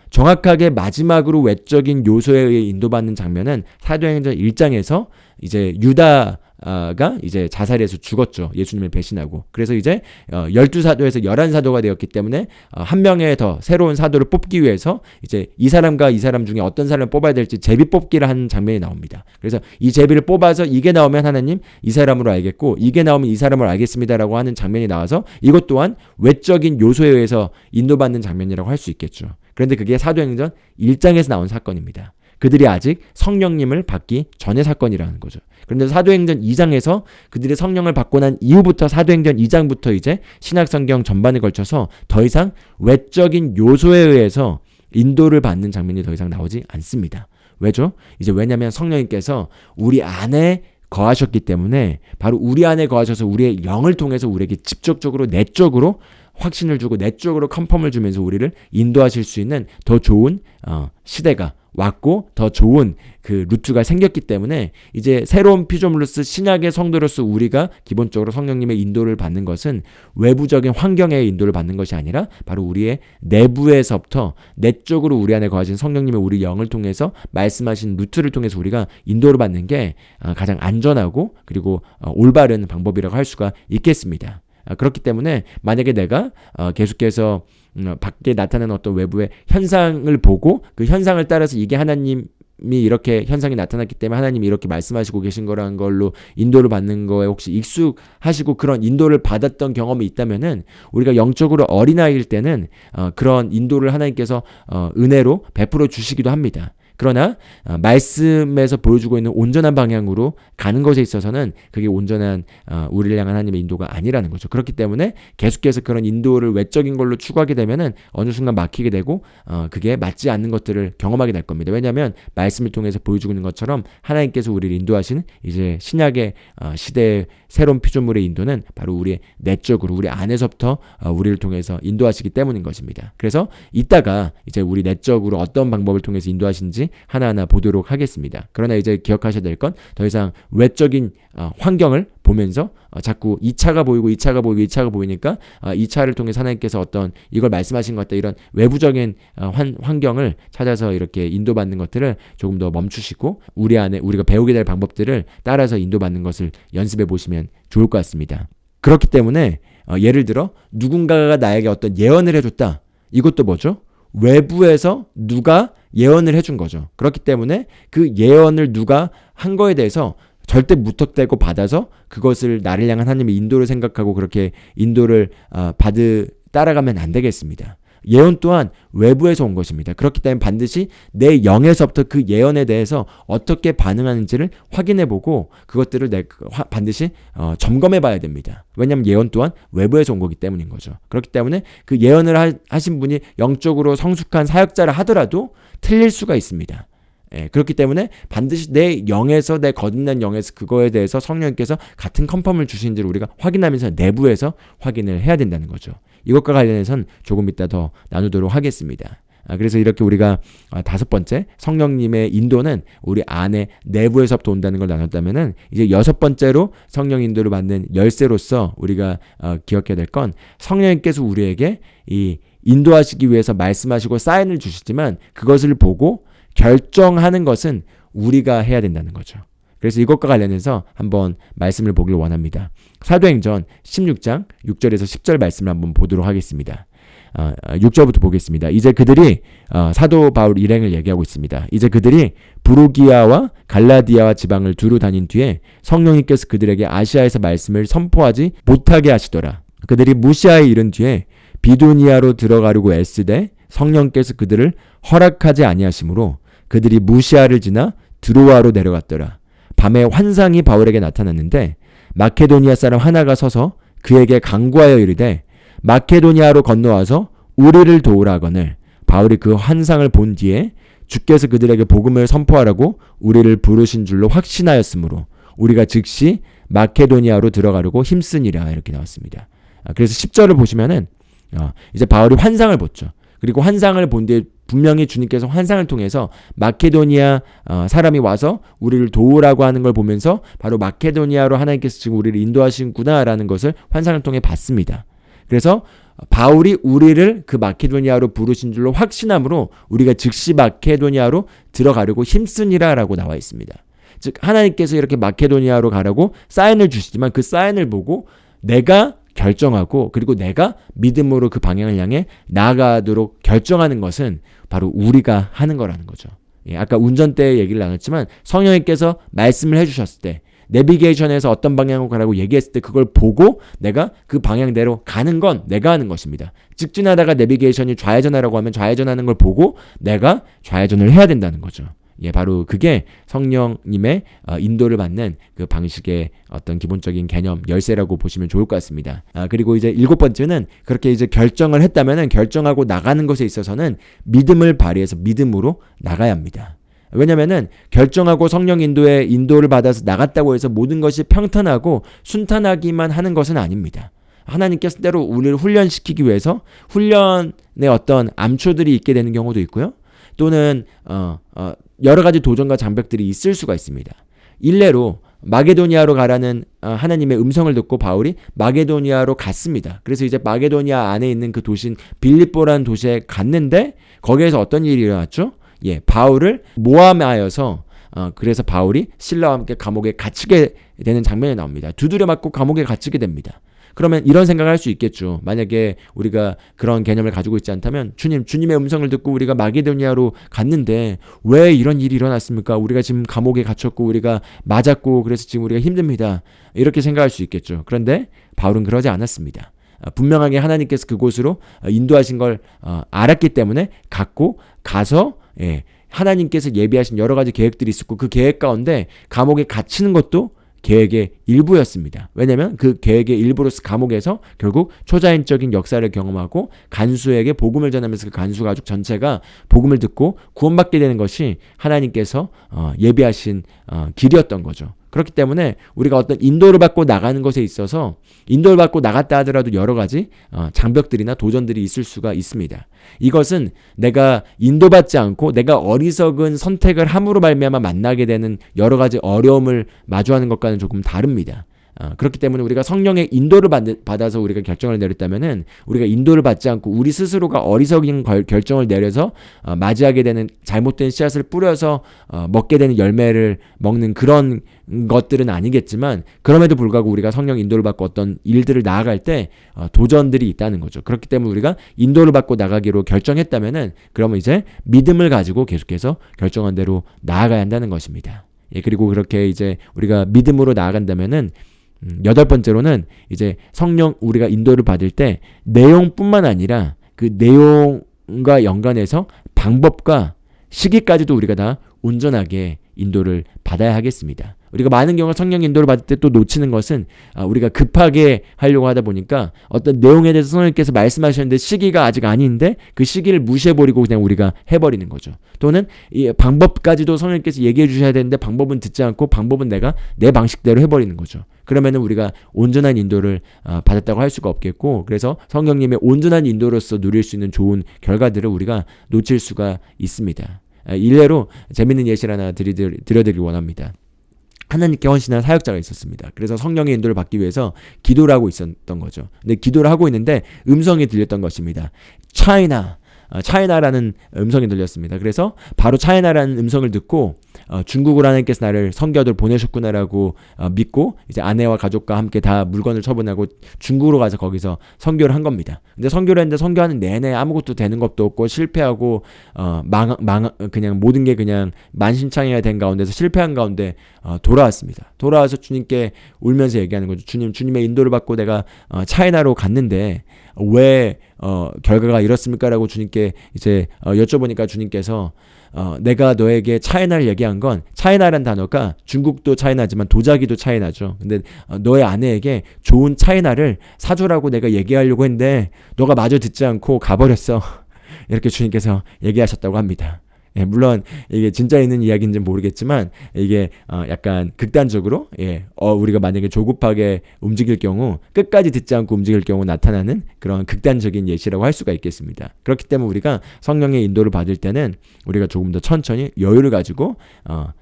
정확하게 마지막으로 외적인 요소에 의해 인도받는 장면은 사도행전 1장에서 이제 유다 유다가 이제 자살해서 죽었죠. 예수님을 배신하고. 그래서 이제 12사도에서 11사도가 되었기 때문에 한 명의 더 새로운 사도를 뽑기 위해서 이제 이 사람과 이 사람 중에 어떤 사람을 뽑아야 될지 제비 뽑기를 하는 장면이 나옵니다. 그래서 이 제비를 뽑아서 이게 나오면 하나님 이 사람으로 알겠고 이게 나오면 이 사람으로 알겠습니다라고 하는 장면이 나와서 이것 또한 외적인 요소에 의해서 인도받는 장면이라고 할 수 있겠죠. 그런데 그게 사도행전 1장에서 나온 사건입니다. 그들이 아직 성령님을 받기 전의 사건이라는 거죠. 그런데 사도행전 2장에서 그들이 성령을 받고 난 이후부터 사도행전 2장부터 이제 신약성경 전반에 걸쳐서 더 이상 외적인 요소에 의해서 인도를 받는 장면이 더 이상 나오지 않습니다. 왜죠? 이제 왜냐하면 성령님께서 우리 안에 거하셨기 때문에 바로 우리 안에 거하셔서 우리의 영을 통해서 우리에게 직접적으로 내적으로 확신을 주고 내적으로 컨펌을 주면서 우리를 인도하실 수 있는 더 좋은 시대가 왔고 더 좋은 그 루트가 생겼기 때문에 이제 새로운 피조물로서 신약의 성도로서 우리가 기본적으로 성령님의 인도를 받는 것은 외부적인 환경의 인도를 받는 것이 아니라 바로 우리의 내부에서부터 내적으로 우리 안에 거하신 성령님의 우리 영을 통해서 말씀하신 루트를 통해서 우리가 인도를 받는 게 가장 안전하고 그리고 올바른 방법이라고 할 수가 있겠습니다. 그렇기 때문에 만약에 내가 계속해서 밖에 나타나는 어떤 외부의 현상을 보고 그 현상을 따라서 이게 하나님이 이렇게 현상이 나타났기 때문에 하나님이 이렇게 말씀하시고 계신 거라는 걸로 인도를 받는 거에 혹시 익숙하시고 그런 인도를 받았던 경험이 있다면은 우리가 영적으로 어린아이일 때는 그런 인도를 하나님께서 은혜로 베풀어 주시기도 합니다. 그러나 말씀에서 보여주고 있는 온전한 방향으로 가는 것에 있어서는 그게 온전한 우리를 향한 하나님의 인도가 아니라는 거죠. 그렇기 때문에 계속해서 그런 인도를 외적인 걸로 추구하게 되면은 어느 순간 막히게 되고 그게 맞지 않는 것들을 경험하게 될 겁니다. 왜냐하면 말씀을 통해서 보여주고 있는 것처럼 하나님께서 우리를 인도하시는 이제 신약의 시대의 새로운 피조물의 인도는 바로 우리의 내적으로 우리 안에서부터 우리를 통해서 인도하시기 때문인 것입니다. 그래서 이따가 이제 우리 내적으로 어떤 방법을 통해서 인도하신지 하나하나 보도록 하겠습니다. 그러나 이제 기억하셔야 될 건 더 이상 외적인 환경을 보면서 자꾸 2차가 보이고 2차가 보이고 2차가 보이니까 2차를 통해서 하나님께서 어떤 이걸 말씀하신 것 같다 이런 외부적인 환경을 찾아서 이렇게 인도받는 것들을 조금 더 멈추시고 우리 안에 우리가 배우게 될 방법들을 따라서 인도받는 것을 연습해 보시면 좋을 것 같습니다. 그렇기 때문에 예를 들어 누군가가 나에게 어떤 예언을 해줬다. 이것도 뭐죠? 외부에서 누가 예언을 해준 거죠. 그렇기 때문에 그 예언을 누가 한 거에 대해서 절대 무턱대고 받아서 그것을 나를 향한 하나님의 인도를 생각하고 그렇게 인도를 따라가면 안 되겠습니다. 예언 또한 외부에서 온 것입니다. 그렇기 때문에 반드시 내 영에서부터 그 예언에 대해서 어떻게 반응하는지를 확인해보고 그것들을 반드시 점검해 봐야 됩니다. 왜냐하면 예언 또한 외부에서 온 거기 때문인 거죠. 그렇기 때문에 그 예언을 하신 분이 영적으로 성숙한 사역자라 하더라도 틀릴 수가 있습니다. 그렇기 때문에 반드시 내 영에서 내 거듭난 영에서 그거에 대해서 성령님께서 같은 컨펌을 주시는지를 우리가 확인하면서 내부에서 확인을 해야 된다는 거죠. 이것과 관련해서는 조금 이따 더 나누도록 하겠습니다. 그래서 이렇게 우리가 5번째 성령님의 인도는 우리 안에 내부에서부터 온다는 걸 나눴다면은 이제 6번째로 성령 인도를 받는 열쇠로서 우리가 기억해야 될 건 성령님께서 우리에게 이 인도하시기 위해서 말씀하시고 사인을 주시지만 그것을 보고 결정하는 것은 우리가 해야 된다는 거죠. 그래서 이것과 관련해서 한번 말씀을 보길 원합니다. 사도행전 16장 6절에서 10절 말씀을 한번 보도록 하겠습니다. 6절부터 보겠습니다. 이제 그들이 사도 바울 일행을 얘기하고 있습니다. 이제 그들이 부르기아와 갈라디아와 지방을 두루 다닌 뒤에 성령님께서 그들에게 아시아에서 말씀을 선포하지 못하게 하시더라. 그들이 무시아에 이른 뒤에 비두니아로 들어가려고 애쓰되 성령께서 그들을 허락하지 아니하시므로 그들이 무시아를 지나 드로아로 내려갔더라. 밤에 환상이 바울에게 나타났는데 마케도니아 사람 하나가 서서 그에게 간구하여 이르되 마케도니아로 건너와서 우리를 도우라 하거늘 바울이 그 환상을 본 뒤에 주께서 그들에게 복음을 선포하라고 우리를 부르신 줄로 확신하였으므로 우리가 즉시 마케도니아로 들어가려고 힘쓰니라 이렇게 나왔습니다. 그래서 10절을 보시면은 이제 바울이 환상을 봤죠. 그리고 환상을 본 뒤에 분명히 주님께서 환상을 통해서 마케도니아 사람이 와서 우리를 도우라고 하는 걸 보면서 바로 마케도니아로 하나님께서 지금 우리를 인도하시는구나라는 것을 환상을 통해 봤습니다. 그래서 바울이 우리를 그 마케도니아로 부르신 줄로 확신함으로 우리가 즉시 마케도니아로 들어가려고 힘쓰니라 라고 나와 있습니다. 즉 하나님께서 이렇게 마케도니아로 가라고 사인을 주시지만 그 사인을 보고 내가 결정하고 그리고 내가 믿음으로 그 방향을 향해 나아가도록 결정하는 것은 바로 우리가 하는 거라는 거죠. 아까 운전대 얘기를 나눴지만 성령님께서 말씀을 해주셨을 때 내비게이션에서 어떤 방향으로 가라고 얘기했을 때 그걸 보고 내가 그 방향대로 가는 건 내가 하는 것입니다. 직진하다가 내비게이션이 좌회전하라고 하면 좌회전하는 걸 보고 내가 좌회전을 해야 된다는 거죠. 바로 그게 성령님의 인도를 받는 그 방식의 어떤 기본적인 개념, 열쇠라고 보시면 좋을 것 같습니다. 그리고 이제 7번째는 그렇게 이제 결정을 했다면은 결정하고 나가는 것에 있어서는 믿음을 발휘해서 믿음으로 나가야 합니다. 왜냐면은 결정하고 성령 인도를 받아서 나갔다고 해서 모든 것이 평탄하고 순탄하기만 하는 것은 아닙니다. 하나님께서 때로 우리를 훈련시키기 위해서 훈련의 어떤 암초들이 있게 되는 경우도 있고요. 또는 여러 가지 도전과 장벽들이 있을 수가 있습니다. 일례로 마게도니아로 가라는 하나님의 음성을 듣고 바울이 마게도니아로 갔습니다. 그래서 이제 마게도니아 안에 있는 그 도시인 빌립보라는 도시에 갔는데 거기에서 어떤 일이 일어났죠? 바울을 모함하여서 그래서 바울이 신라와 함께 감옥에 갇히게 되는 장면이 나옵니다. 두드려 맞고 감옥에 갇히게 됩니다. 그러면 이런 생각을 할 수 있겠죠. 만약에 우리가 그런 개념을 가지고 있지 않다면 주님의 음성을 듣고 우리가 마게도니아로 갔는데 왜 이런 일이 일어났습니까? 우리가 지금 감옥에 갇혔고 우리가 맞았고 그래서 지금 우리가 힘듭니다. 이렇게 생각할 수 있겠죠. 그런데 바울은 그러지 않았습니다. 분명하게 하나님께서 그곳으로 인도하신 걸 알았기 때문에 가서 하나님께서 예비하신 여러 가지 계획들이 있었고 그 계획 가운데 감옥에 갇히는 것도 계획의 일부였습니다. 왜냐하면 그 계획의 일부로서 감옥에서 결국 초자연적인 역사를 경험하고 간수에게 복음을 전하면서 그 간수 가족 전체가 복음을 듣고 구원받게 되는 것이 하나님께서 예비하신 길이었던 거죠. 그렇기 때문에 우리가 어떤 인도를 받고 나가는 것에 있어서 인도를 받고 나갔다 하더라도 여러 가지 장벽들이나 도전들이 있을 수가 있습니다. 이것은 내가 인도받지 않고 내가 어리석은 선택을 함으로 말미암아 만나게 되는 여러 가지 어려움을 마주하는 것과는 조금 다릅니다. 그렇기 때문에 우리가 성령의 인도를 받아서 우리가 결정을 내렸다면은 우리가 인도를 받지 않고 우리 스스로가 어리석은 결정을 내려서 맞이하게 되는 잘못된 씨앗을 뿌려서 먹게 되는 열매를 먹는 그런 것들은 아니겠지만 그럼에도 불구하고 우리가 성령 인도를 받고 어떤 일들을 나아갈 때 도전들이 있다는 거죠. 그렇기 때문에 우리가 인도를 받고 나가기로 결정했다면은 그러면 이제 믿음을 가지고 계속해서 결정한 대로 나아가야 한다는 것입니다. 그리고 그렇게 이제 우리가 믿음으로 나아간다면은 8번째로는 이제 성령 우리가 인도를 받을 때 내용뿐만 아니라 그 내용과 연관해서 방법과 시기까지도 우리가 다 온전하게 인도를 받아야 하겠습니다. 우리가 많은 경우 성령 인도를 받을 때 또 놓치는 것은 우리가 급하게 하려고 하다 보니까 어떤 내용에 대해서 성령님께서 말씀하셨는데 시기가 아직 아닌데 그 시기를 무시해버리고 그냥 우리가 해버리는 거죠. 또는 이 방법까지도 성령님께서 얘기해 주셔야 되는데 방법은 듣지 않고 방법은 내가 내 방식대로 해버리는 거죠. 그러면은 우리가 온전한 인도를 받았다고 할 수가 없겠고 그래서 성령님의 온전한 인도로서 누릴 수 있는 좋은 결과들을 우리가 놓칠 수가 있습니다. 일례로 재밌는 예시를 하나 드려드리기 원합니다. 하나님께 헌신한 사역자가 있었습니다. 그래서 성령의 인도를 받기 위해서 기도를 하고 있었던 거죠. 근데 기도를 하고 있는데 음성이 들렸던 것입니다. 차이나라는 음성이 들렸습니다. 그래서 바로 차이나라는 음성을 듣고 중국으로 하나님께서 나를 선교하도록 보내셨구나라고 믿고 이제 아내와 가족과 함께 다 물건을 처분하고 중국으로 가서 거기서 선교를 한 겁니다. 근데 선교를 했는데 선교하는 내내 아무것도 되는 것도 없고 실패하고 그냥 모든 게 그냥 만신창이가 된 가운데서 실패한 가운데 돌아왔습니다. 돌아와서 주님께 울면서 얘기하는 거죠. 주님의 인도를 받고 내가 차이나로 갔는데 왜 결과가 이렇습니까? 라고 주님께 이제 여쭤보니까 주님께서 내가 너에게 차이나를 얘기한 건 차이나란 단어가 중국도 차이나지만 도자기도 차이나죠. 근데 너의 아내에게 좋은 차이나를 사주라고 내가 얘기하려고 했는데 너가 마저 듣지 않고 가버렸어. 이렇게 주님께서 얘기하셨다고 합니다. 물론 이게 진짜 있는 이야기인지는 모르겠지만 이게 약간 극단적으로 우리가 만약에 조급하게 움직일 경우 끝까지 듣지 않고 움직일 경우 나타나는 그런 극단적인 예시라고 할 수가 있겠습니다. 그렇기 때문에 우리가 성령의 인도를 받을 때는 우리가 조금 더 천천히 여유를 가지고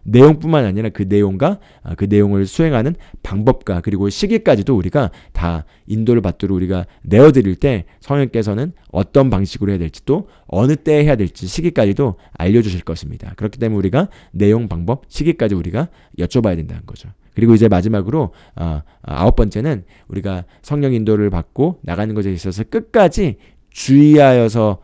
내용뿐만 아니라 그 내용과 그 내용을 수행하는 방법과 그리고 시기까지도 우리가 다 인도를 받도록 우리가 내어드릴 때 성령께서는 어떤 방식으로 해야 될지 또 어느 때에 해야 될지 시기까지도 알려주시고 알려주실 것입니다. 그렇기 때문에 우리가 내용, 방법, 시기까지 우리가 여쭤봐야 된다는 거죠. 그리고 이제 마지막으로 9번째는 우리가 성령 인도를 받고 나가는 것에 있어서 끝까지 주의하여서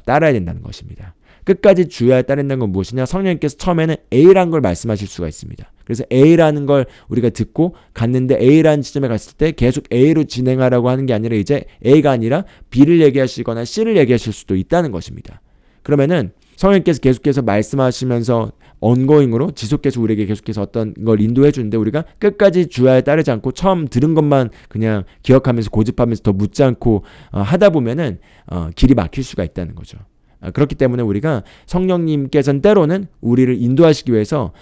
따라야 된다는 것입니다. 끝까지 주의하여 따른다는 건 무엇이냐? 성령님께서 처음에는 A라는 걸 말씀하실 수가 있습니다. 그래서 A라는 걸 우리가 듣고 갔는데 A라는 지점에 갔을 때 계속 A로 진행하라고 하는 게 아니라 이제 A가 아니라 B를 얘기하시거나 C를 얘기하실 수도 있다는 것입니다. 그러면은 성령님께서 계속해서 말씀하시면서 ongoing으로 지속해서 우리에게 계속해서 어떤 걸 인도해 주는데 우리가 끝까지 주의하여 따르지 않고 처음 들은 것만 그냥 기억하면서 고집하면서 더 묻지 않고 하다 보면은 길이 막힐 수가 있다는 거죠. 그렇기 때문에 우리가 성령님께서는 때로는 우리를 인도하시기 위해서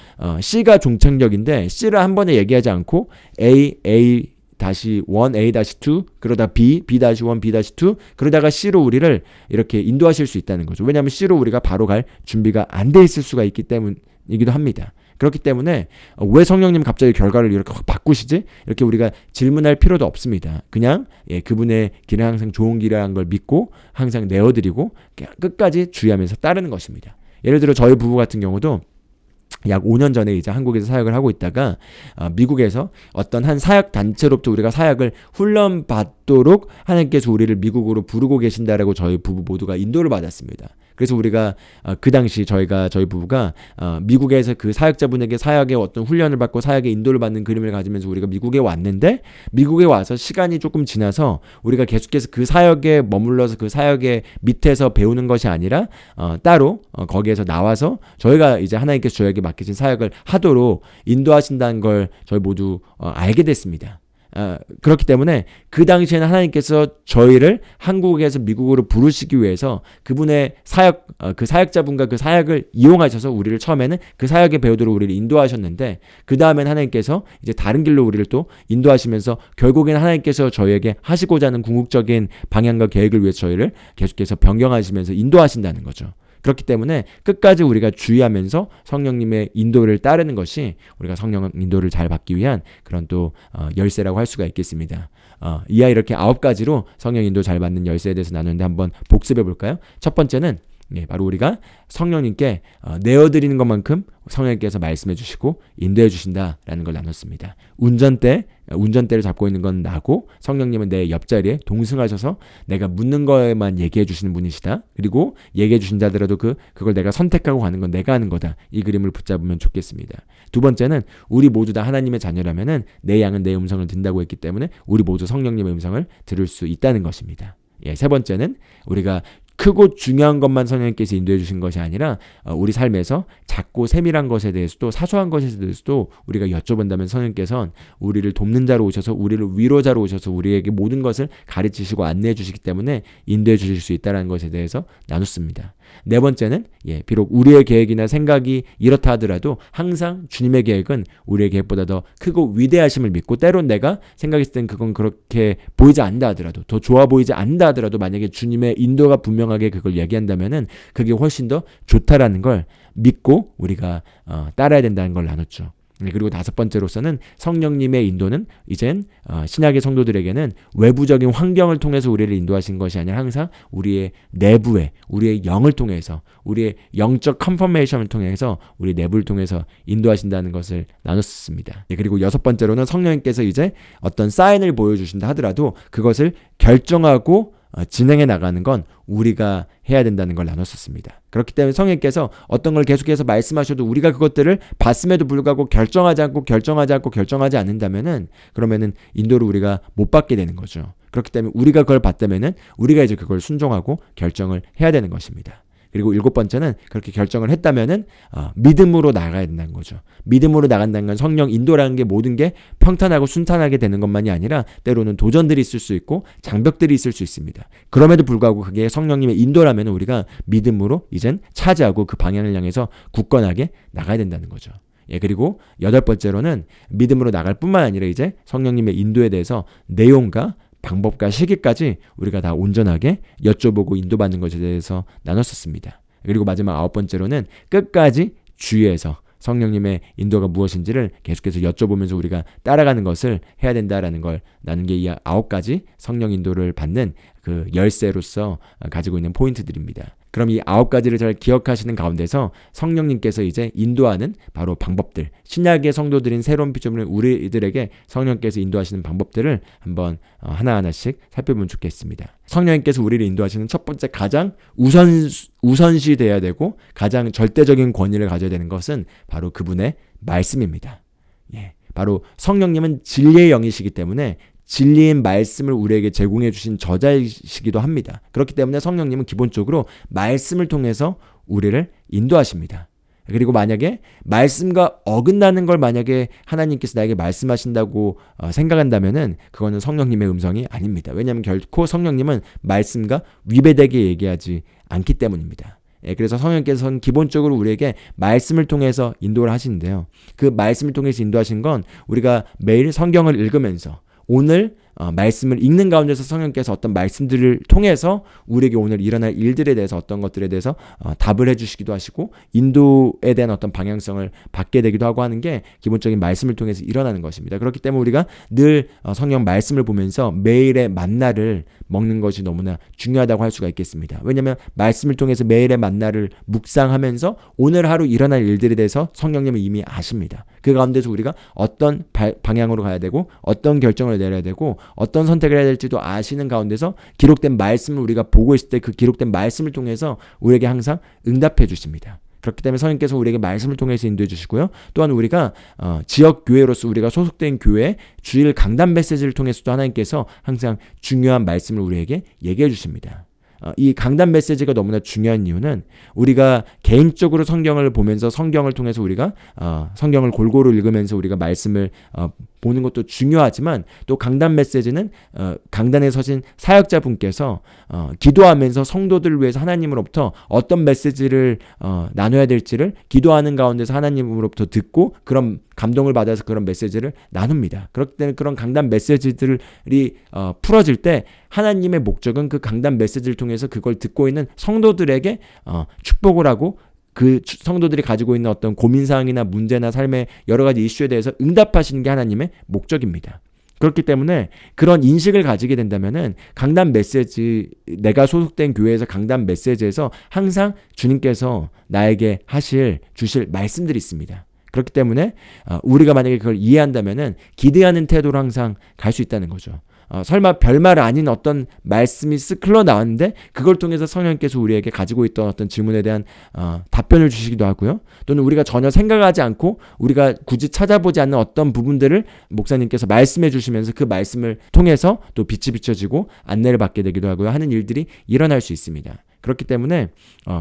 C가 종착역인데 C를 한 번에 얘기하지 않고 A, A-1, A-2 그러다 B, B-1, B-2 그러다가 C로 우리를 이렇게 인도하실 수 있다는 거죠. 왜냐하면 C로 우리가 바로 갈 준비가 안 돼 있을 수가 있기 때문이기도 합니다. 그렇기 때문에 왜 성령님 갑자기 결과를 이렇게 확 바꾸시지? 이렇게 우리가 질문할 필요도 없습니다. 그냥 그분의 길은 항상 좋은 길이라는 걸 믿고 항상 내어드리고 끝까지 주의하면서 따르는 것입니다. 예를 들어 저희 부부 같은 경우도 약 5년 전에 이제 한국에서 사역을 하고 있다가 미국에서 어떤 한 사역 단체로부터 우리가 사역을 훈련받도록 하나님께서 우리를 미국으로 부르고 계신다라고 저희 부부 모두가 인도를 받았습니다. 그래서 우리가 그 당시 저희 부부가 미국에서 그 사역자분에게 사역의 어떤 훈련을 받고 사역의 인도를 받는 그림을 가지면서 우리가 미국에 왔는데 미국에 와서 시간이 조금 지나서 우리가 계속해서 그 사역에 머물러서 그 사역의 밑에서 배우는 것이 아니라 따로 거기에서 나와서 저희가 이제 하나님께서 저에게 맡기신 사역을 하도록 인도하신다는 걸 저희 모두 알게 됐습니다. 그렇기 때문에 그 당시에는 하나님께서 저희를 한국에서 미국으로 부르시기 위해서 그분의 사역, 그 사역자분과 그 사역을 이용하셔서 우리를 처음에는 그 사역에 배우도록 우리를 인도하셨는데 그 다음엔 하나님께서 이제 다른 길로 우리를 또 인도하시면서 결국에는 하나님께서 저희에게 하시고자 하는 궁극적인 방향과 계획을 위해서 저희를 계속해서 변경하시면서 인도하신다는 거죠. 그렇기 때문에 끝까지 우리가 주의하면서 성령님의 인도를 따르는 것이 우리가 성령 인도를 잘 받기 위한 그런 또 열쇠라고 할 수가 있겠습니다. 이하 이렇게 9가지로 성령 인도 잘 받는 열쇠에 대해서 나누는데 한번 복습해 볼까요? 첫 번째는 바로 우리가 성령님께 내어드리는 것만큼 성령님께서 말씀해 주시고 인도해 주신다라는 걸 나눴습니다. 운전대를 잡고 있는 건 나고 성령님은 내 옆자리에 동승하셔서 내가 묻는 거에만 얘기해 주시는 분이시다. 그리고 얘기해 주신다 하더라도 그걸 내가 선택하고 가는 건 내가 하는 거다. 이 그림을 붙잡으면 좋겠습니다. 두 번째는 우리 모두 다 하나님의 자녀라면은 내 양은 내 음성을 듣는다고 했기 때문에 우리 모두 성령님의 음성을 들을 수 있다는 것입니다. 세 번째는 우리가 크고 중요한 것만 성령님께서 인도해 주신 것이 아니라 우리 삶에서 작고 세밀한 것에 대해서도 사소한 것에 대해서도 우리가 여쭤본다면 성령님께서는 우리를 돕는 자로 오셔서 우리를 위로자로 오셔서 우리에게 모든 것을 가르치시고 안내해 주시기 때문에 인도해 주실 수 있다는 것에 대해서 나눴습니다. 네 번째는 비록 우리의 계획이나 생각이 이렇다 하더라도 항상 주님의 계획은 우리의 계획보다 더 크고 위대하심을 믿고 때론 내가 생각했을 땐 그건 그렇게 보이지 않는다 하더라도 더 좋아 보이지 않는다 하더라도 만약에 주님의 인도가 분명하게 그걸 얘기한다면은 그게 훨씬 더 좋다라는 걸 믿고 우리가 따라야 된다는 걸 나눴죠. 그리고 다섯 번째로서는 성령님의 인도는 이젠 신약의 성도들에게는 외부적인 환경을 통해서 우리를 인도하신 것이 아니라 항상 우리의 내부에 우리의 영을 통해서 우리의 영적 컨퍼메이션을 통해서 우리 내부를 통해서 인도하신다는 것을 나눴습니다. 그리고 여섯 번째로는 성령님께서 이제 어떤 사인을 보여주신다 하더라도 그것을 결정하고 진행해 나가는 건 우리가 해야 된다는 걸 나눴었습니다. 그렇기 때문에 성령께서 어떤 걸 계속해서 말씀하셔도 우리가 그것들을 봤음에도 불구하고 결정하지 않는다면은 그러면은 인도를 우리가 못 받게 되는 거죠. 그렇기 때문에 우리가 그걸 봤다면은 우리가 이제 그걸 순종하고 결정을 해야 되는 것입니다. 그리고 일곱 번째는 그렇게 결정을 했다면은 믿음으로 나가야 된다는 거죠. 믿음으로 나간다는 건 성령 인도라는 게 모든 게 평탄하고 순탄하게 되는 것만이 아니라 때로는 도전들이 있을 수 있고 장벽들이 있을 수 있습니다. 그럼에도 불구하고 그게 성령님의 인도라면 우리가 믿음으로 이젠 차지하고 그 방향을 향해서 굳건하게 나가야 된다는 거죠. 그리고 여덟 번째로는 믿음으로 나갈 뿐만 아니라 이제 성령님의 인도에 대해서 내용과 방법과 시기까지 우리가 다 온전하게 여쭤보고 인도받는 것에 대해서 나눴었습니다. 그리고 마지막 아홉 번째로는 끝까지 주의해서 성령님의 인도가 무엇인지를 계속해서 여쭤보면서 우리가 따라가는 것을 해야 된다라는 걸 나눈 게 이 9가지 성령 인도를 받는 그 열쇠로서 가지고 있는 포인트들입니다. 그럼 이 9가지를 잘 기억하시는 가운데서 성령님께서 이제 인도하는 바로 방법들, 신약의 성도들인 새로운 피조물 우리들에게 성령께서 인도하시는 방법들을 한번 하나하나씩 살펴보면 좋겠습니다. 성령님께서 우리를 인도하시는 첫 번째 가장 우선시 돼야 되고 가장 절대적인 권위를 가져야 되는 것은 바로 그분의 말씀입니다. 예, 바로 성령님은 진리의 영이시기 때문에 진리의 말씀을 우리에게 제공해 주신 저자이시기도 합니다. 그렇기 때문에 성령님은 기본적으로 말씀을 통해서 우리를 인도하십니다. 그리고 만약에 말씀과 어긋나는 걸 만약에 하나님께서 나에게 말씀하신다고 생각한다면은 그거는 성령님의 음성이 아닙니다. 왜냐하면 결코 성령님은 말씀과 위배되게 얘기하지 않기 때문입니다. 그래서 성령께서는 기본적으로 우리에게 말씀을 통해서 인도를 하시는데요. 그 말씀을 통해서 인도하신 건 우리가 매일 성경을 읽으면서 오늘 말씀을 읽는 가운데서 성령께서 어떤 말씀들을 통해서 우리에게 오늘 일어날 일들에 대해서 어떤 것들에 대해서 답을 해주시기도 하시고 인도에 대한 어떤 방향성을 받게 되기도 하고 하는 게 기본적인 말씀을 통해서 일어나는 것입니다. 그렇기 때문에 우리가 늘 성령 말씀을 보면서 매일의 만나를 먹는 것이 너무나 중요하다고 할 수가 있겠습니다. 왜냐하면 말씀을 통해서 매일의 만나를 묵상하면서 오늘 하루 일어날 일들에 대해서 성령님은 이미 아십니다. 그 가운데서 우리가 어떤 방향으로 가야 되고 어떤 결정을 내려야 되고 어떤 선택을 해야 될지도 아시는 가운데서 기록된 말씀을 우리가 보고 있을 때 그 기록된 말씀을 통해서 우리에게 항상 응답해 주십니다. 그렇기 때문에 성령께서 우리에게 말씀을 통해서 인도해 주시고요. 또한 우리가 지역 교회로서 우리가 소속된 교회 주일 강단 메시지를 통해서도 하나님께서 항상 중요한 말씀을 우리에게 얘기해 주십니다. 이 강단 메시지가 너무나 중요한 이유는 우리가 개인적으로 성경을 보면서 성경을 통해서 우리가 성경을 골고루 읽으면서 우리가 말씀을 보는 것도 중요하지만 또 강단 메시지는 강단에 서신 사역자분께서 기도하면서 성도들을 위해서 하나님으로부터 어떤 메시지를 나눠야 될지를 기도하는 가운데서 하나님으로부터 듣고 그런 감동을 받아서 그런 메시지를 나눕니다. 그렇기 때문에 그런 강단 메시지들이 풀어질 때 하나님의 목적은 그 강단 메시지를 통해서 그걸 듣고 있는 성도들에게 축복을 하고 그 성도들이 가지고 있는 어떤 고민사항이나 문제나 삶의 여러 가지 이슈에 대해서 응답하시는 게 하나님의 목적입니다. 그렇기 때문에 그런 인식을 가지게 된다면은 강단 메시지, 내가 소속된 교회에서 강단 메시지에서 항상 주님께서 나에게 주실 말씀들이 있습니다. 그렇기 때문에 우리가 만약에 그걸 이해한다면은 기대하는 태도로 항상 갈 수 있다는 거죠. 설마 별말 아닌 어떤 말씀이 쓱 흘러나왔는데 그걸 통해서 성령께서 우리에게 가지고 있던 어떤 질문에 대한 답변을 주시기도 하고요. 또는 우리가 전혀 생각하지 않고 우리가 굳이 찾아보지 않는 어떤 부분들을 목사님께서 말씀해 주시면서 그 말씀을 통해서 또 빛이 비춰지고 안내를 받게 되기도 하고요. 하는 일들이 일어날 수 있습니다. 그렇기 때문에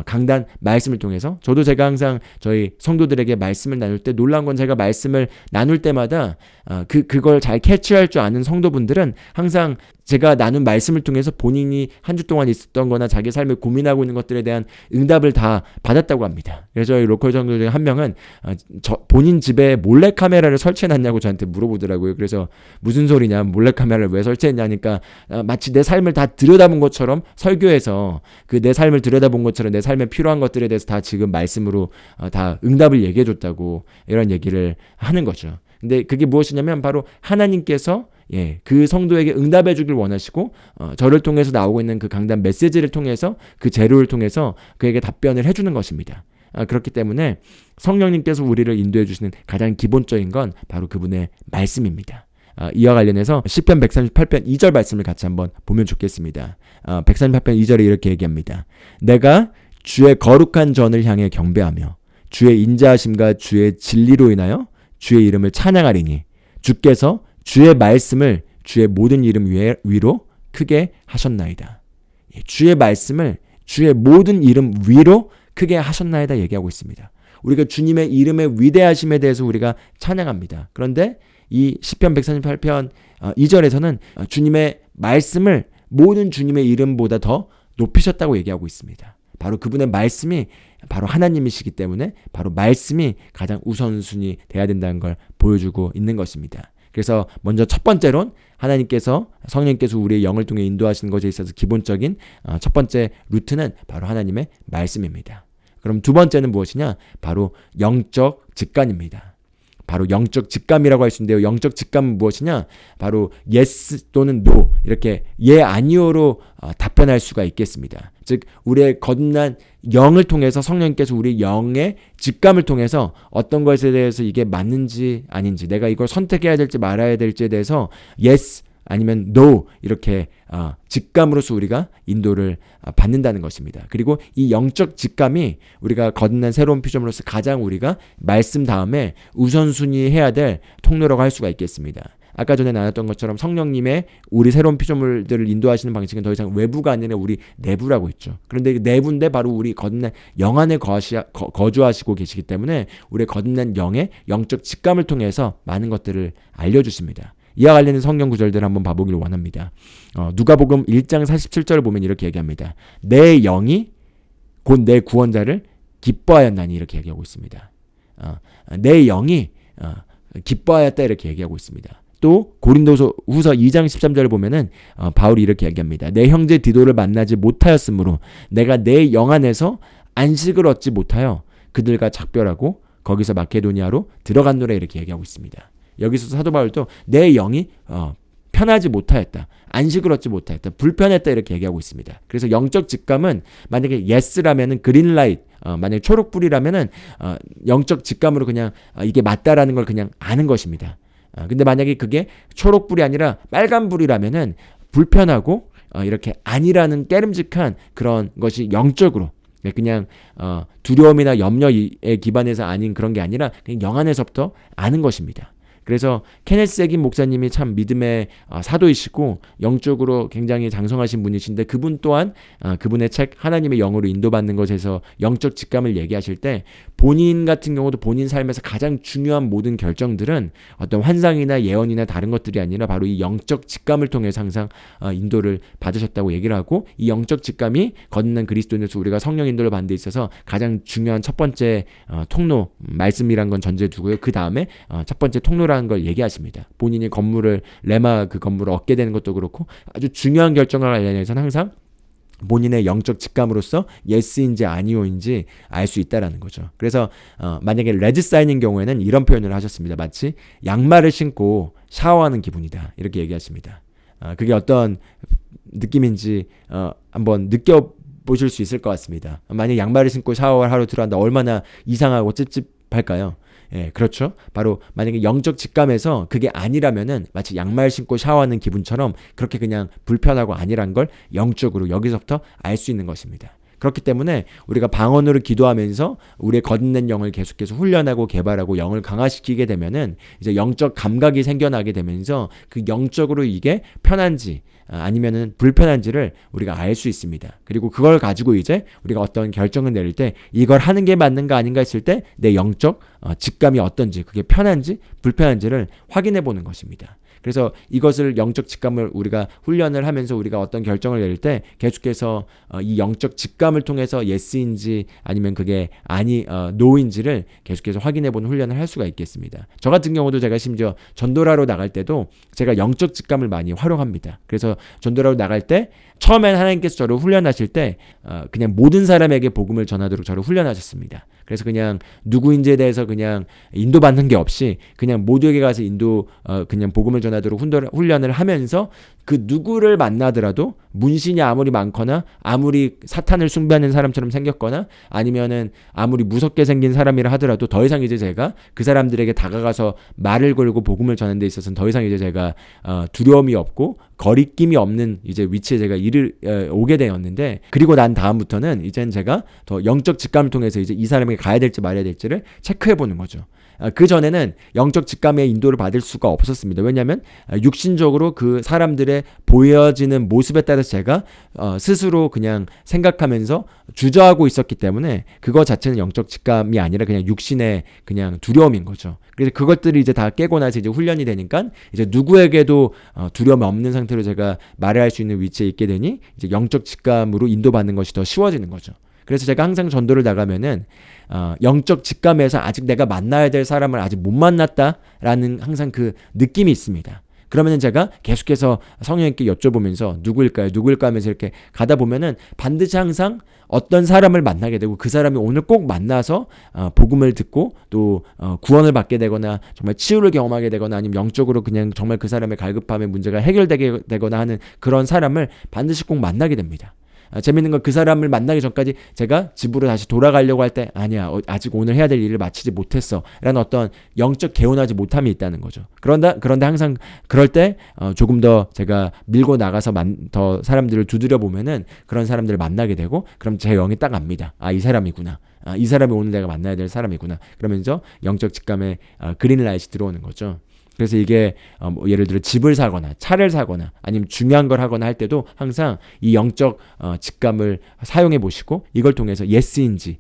강단 말씀을 통해서 저도 제가 항상 저희 성도들에게 말씀을 나눌 때 놀라운 건 제가 말씀을 나눌 때마다 그걸 잘 캐치할 줄 아는 성도분들은 항상 제가 나눈 말씀을 통해서 본인이 한 주 동안 있었던 거나 자기 삶에 고민하고 있는 것들에 대한 응답을 다 받았다고 합니다. 그래서 저희 로컬 성도 중에 한 명은 본인 집에 몰래카메라를 설치해놨냐고 저한테 물어보더라고요. 그래서 무슨 소리냐, 몰래카메라를 왜 설치했냐니까 마치 내 삶을 다 들여다본 것처럼 설교에서 그 내 삶을 들여다본 것처럼 내 삶에 필요한 것들에 대해서 다 지금 말씀으로 다 응답을 얘기해줬다고 이런 얘기를 하는 거죠. 근데 그게 무엇이냐면 바로 하나님께서 그 성도에게 응답해 주길 원하시고 저를 통해서 나오고 있는 그 강단 메시지를 통해서 그 재료를 통해서 그에게 답변을 해주는 것입니다. 그렇기 때문에 성령님께서 우리를 인도해 주시는 가장 기본적인 건 바로 그분의 말씀입니다. 이와 관련해서 시편 138편 2절 말씀을 같이 한번 보면 좋겠습니다. 138편 2절에 이렇게 얘기합니다. 내가 주의 거룩한 전을 향해 경배하며 주의 인자하심과 주의 진리로 인하여 주의 이름을 찬양하리니 주께서 주의 말씀을 주의 모든 이름 위로 크게 하셨나이다. 주의 말씀을 주의 모든 이름 위로 크게 하셨나이다 얘기하고 있습니다. 우리가 주님의 이름의 위대하심에 대해서 우리가 찬양합니다. 그런데 이 시편 138편 2절에서는 주님의 말씀을 모든 주님의 이름보다 더 높이셨다고 얘기하고 있습니다. 바로 그분의 말씀이 바로 하나님이시기 때문에 바로 말씀이 가장 우선순위 돼야 된다는 걸 보여주고 있는 것입니다. 그래서 먼저 첫 번째론 하나님께서 성령께서 우리의 영을 통해 인도하시는 것에 있어서 기본적인 첫 번째 루트는 바로 하나님의 말씀입니다. 그럼 두 번째는 무엇이냐? 바로 영적 직관입니다. 바로 영적 직감이라고 할 수 있는데요. 영적 직감은 무엇이냐? 바로 yes 또는 no 이렇게 예 아니오로 답변할 수가 있겠습니다. 즉 우리의 거듭난 영을 통해서 성령님께서 우리 영의 직감을 통해서 어떤 것에 대해서 이게 맞는지 아닌지 내가 이걸 선택해야 될지 말아야 될지에 대해서 yes 아니면 no 이렇게 직감으로서 우리가 인도를 받는다는 것입니다. 그리고 이 영적 직감이 우리가 거듭난 새로운 피조물로서 가장 우리가 말씀 다음에 우선순위 해야 될 통로라고 할 수가 있겠습니다. 아까 전에 나눴던 것처럼 성령님의 우리 새로운 피조물들을 인도하시는 방식은 더 이상 외부가 아니라 우리 내부라고 했죠. 그런데 내부인데 바로 우리 거듭난 영 안에 거주하시고 계시기 때문에 우리의 거듭난 영의 영적 직감을 통해서 많은 것들을 알려주십니다. 이와 관련된 성경 구절들을 한번 봐보길 원합니다. 누가복음 1장 47절을 보면 이렇게 얘기합니다. 내 영이 곧 내 구원자를 기뻐하였나니 이렇게 얘기하고 있습니다. 내 영이 기뻐하였다 이렇게 얘기하고 있습니다. 또 고린도서 후서 2장 13절을 보면은 바울이 이렇게 얘기합니다. 내 형제 디도를 만나지 못하였으므로 내가 내 영 안에서 안식을 얻지 못하여 그들과 작별하고 거기서 마케도니아로 들어갔노라 이렇게 얘기하고 있습니다. 여기서 사도 바울도 내 영이 편하지 못하였다. 안식을 얻지 못하였다. 불편했다 이렇게 얘기하고 있습니다. 그래서 영적 직감은 만약에 yes라면은 그린라이트 만약에 초록불이라면은 영적 직감으로 그냥 이게 맞다라는 걸 그냥 아는 것입니다. 근데 만약에 그게 초록불이 아니라 빨간불이라면은 불편하고 이렇게 아니라는 깨름직한 그런 것이 영적으로 그냥 두려움이나 염려에 기반해서 아닌 그런 게 아니라 그냥 영 안에서부터 아는 것입니다. 그래서 케네스 세긴 목사님이 참 믿음의 사도이시고 영적으로 굉장히 장성하신 분이신데 그분 또한 그분의 책 하나님의 영으로 인도받는 것에서 영적 직감을 얘기하실 때 본인 같은 경우도 본인 삶에서 가장 중요한 모든 결정들은 어떤 환상이나 예언이나 다른 것들이 아니라 바로 이 영적 직감을 통해서 항상 인도를 받으셨다고 얘기를 하고 이 영적 직감이 거듭난 그리스도인으로서 우리가 성령 인도를 받는 데 있어서 가장 중요한 첫 번째 통로 말씀이란 건 전제에 두고요. 그 다음에 첫 번째 통로라는 걸 얘기하십니다. 본인이 건물을 레마 그 건물을 얻게 되는 것도 그렇고 아주 중요한 결정과 관련해서는 항상 본인의 영적 직감으로서 예스인지 아니오인지 알 수 있다라는 거죠. 그래서 만약에 레드 사인인 경우에는 이런 표현을 하셨습니다. 마치 양말을 신고 샤워하는 기분이다 이렇게 얘기하십니다. 그게 어떤 느낌인지 한번 느껴보실 수 있을 것 같습니다. 만약에 양말을 신고 샤워를 하루 들어간다 얼마나 이상하고 찝찝할까요? 예, 그렇죠. 바로 만약에 영적 직감에서 그게 아니라면은 마치 양말 신고 샤워하는 기분처럼 그렇게 그냥 불편하고 아니란 걸 영적으로 여기서부터 알 수 있는 것입니다. 그렇기 때문에 우리가 방언으로 기도하면서 우리의 거듭난 영을 계속해서 훈련하고 개발하고 영을 강화시키게 되면은 이제 영적 감각이 생겨나게 되면서 그 영적으로 이게 편한지 아니면은 불편한지를 우리가 알 수 있습니다. 그리고 그걸 가지고 이제 우리가 어떤 결정을 내릴 때 이걸 하는 게 맞는가 아닌가 했을 때 내 영적 직감이 어떤지 그게 편한지 불편한지를 확인해 보는 것입니다. 그래서 이것을 영적 직감을 우리가 훈련을 하면서 우리가 어떤 결정을 내릴 때 계속해서 이 영적 직감을 통해서 예스인지 아니면 그게 노인지를 계속해서 확인해보는 훈련을 할 수가 있겠습니다. 저 같은 경우도 제가 심지어 전도라로 나갈 때도 제가 영적 직감을 많이 활용합니다. 그래서 전도라로 나갈 때 처음엔 하나님께서 저를 훈련하실 때 그냥 모든 사람에게 복음을 전하도록 저를 훈련하셨습니다. 그래서 그냥 누구인지에 대해서 그냥 인도받는 게 없이 그냥 모두에게 가서 그냥 복음을 전하도록 훈련을 하면서 그 누구를 만나더라도 문신이 아무리 많거나 아무리 사탄을 숭배하는 사람처럼 생겼거나 아니면은 아무리 무섭게 생긴 사람이라 하더라도 더 이상 이제 제가 그 사람들에게 다가가서 말을 걸고 복음을 전하는 데 있어서는 더 이상 이제 제가 두려움이 없고 거리낌이 없는 이제 위치에 제가 오게 되었는데 그리고 난 다음부터는 이젠 제가 더 영적 직감을 통해서 이제 이 사람에게 가야 될지 말아야 될지를 체크해 보는 거죠. 그 전에는 영적 직감의 인도를 받을 수가 없었습니다. 왜냐하면 육신적으로 그 사람들의 보여지는 모습에 따라서 제가 스스로 그냥 생각하면서 주저하고 있었기 때문에 그거 자체는 영적 직감이 아니라 그냥 육신의 그냥 두려움인 거죠. 그래서 그것들이 이제 다 깨고 나서 이제 훈련이 되니까 이제 누구에게도 두려움이 없는 상태로 제가 말을 할 수 있는 위치에 있게 되니 이제 영적 직감으로 인도받는 것이 더 쉬워지는 거죠. 그래서 제가 항상 전도를 나가면은 영적 직감에서 아직 내가 만나야 될 사람을 아직 못 만났다라는 항상 그 느낌이 있습니다. 그러면은 제가 계속해서 성령님께 여쭤보면서 누구일까요 하면서 이렇게 가다 보면은 반드시 항상 어떤 사람을 만나게 되고 그 사람이 오늘 꼭 만나서 복음을 듣고 또 구원을 받게 되거나 정말 치유를 경험하게 되거나 아니면 영적으로 그냥 정말 그 사람의 갈급함의 문제가 해결되게 되거나 하는 그런 사람을 반드시 꼭 만나게 됩니다. 재밌는 건 그 사람을 만나기 전까지 제가 집으로 다시 돌아가려고 할 때 아니야 아직 오늘 해야 될 일을 마치지 못했어 라는 어떤 영적 개운하지 못함이 있다는 거죠. 그런데 항상 그럴 때 조금 더 제가 밀고 나가서 더 사람들을 두드려 보면은 그런 사람들을 만나게 되고 그럼 제 영이 딱 압니다. 이 사람이구나. 이 사람이 오늘 내가 만나야 될 사람이구나. 그러면서 영적 직감에 그린라이트이 들어오는 거죠. 그래서 이게 뭐 예를 들어 집을 사거나 차를 사거나 아니면 중요한 걸 하거나 할 때도 항상 이 영적 직감을 사용해 보시고 이걸 통해서 예스인지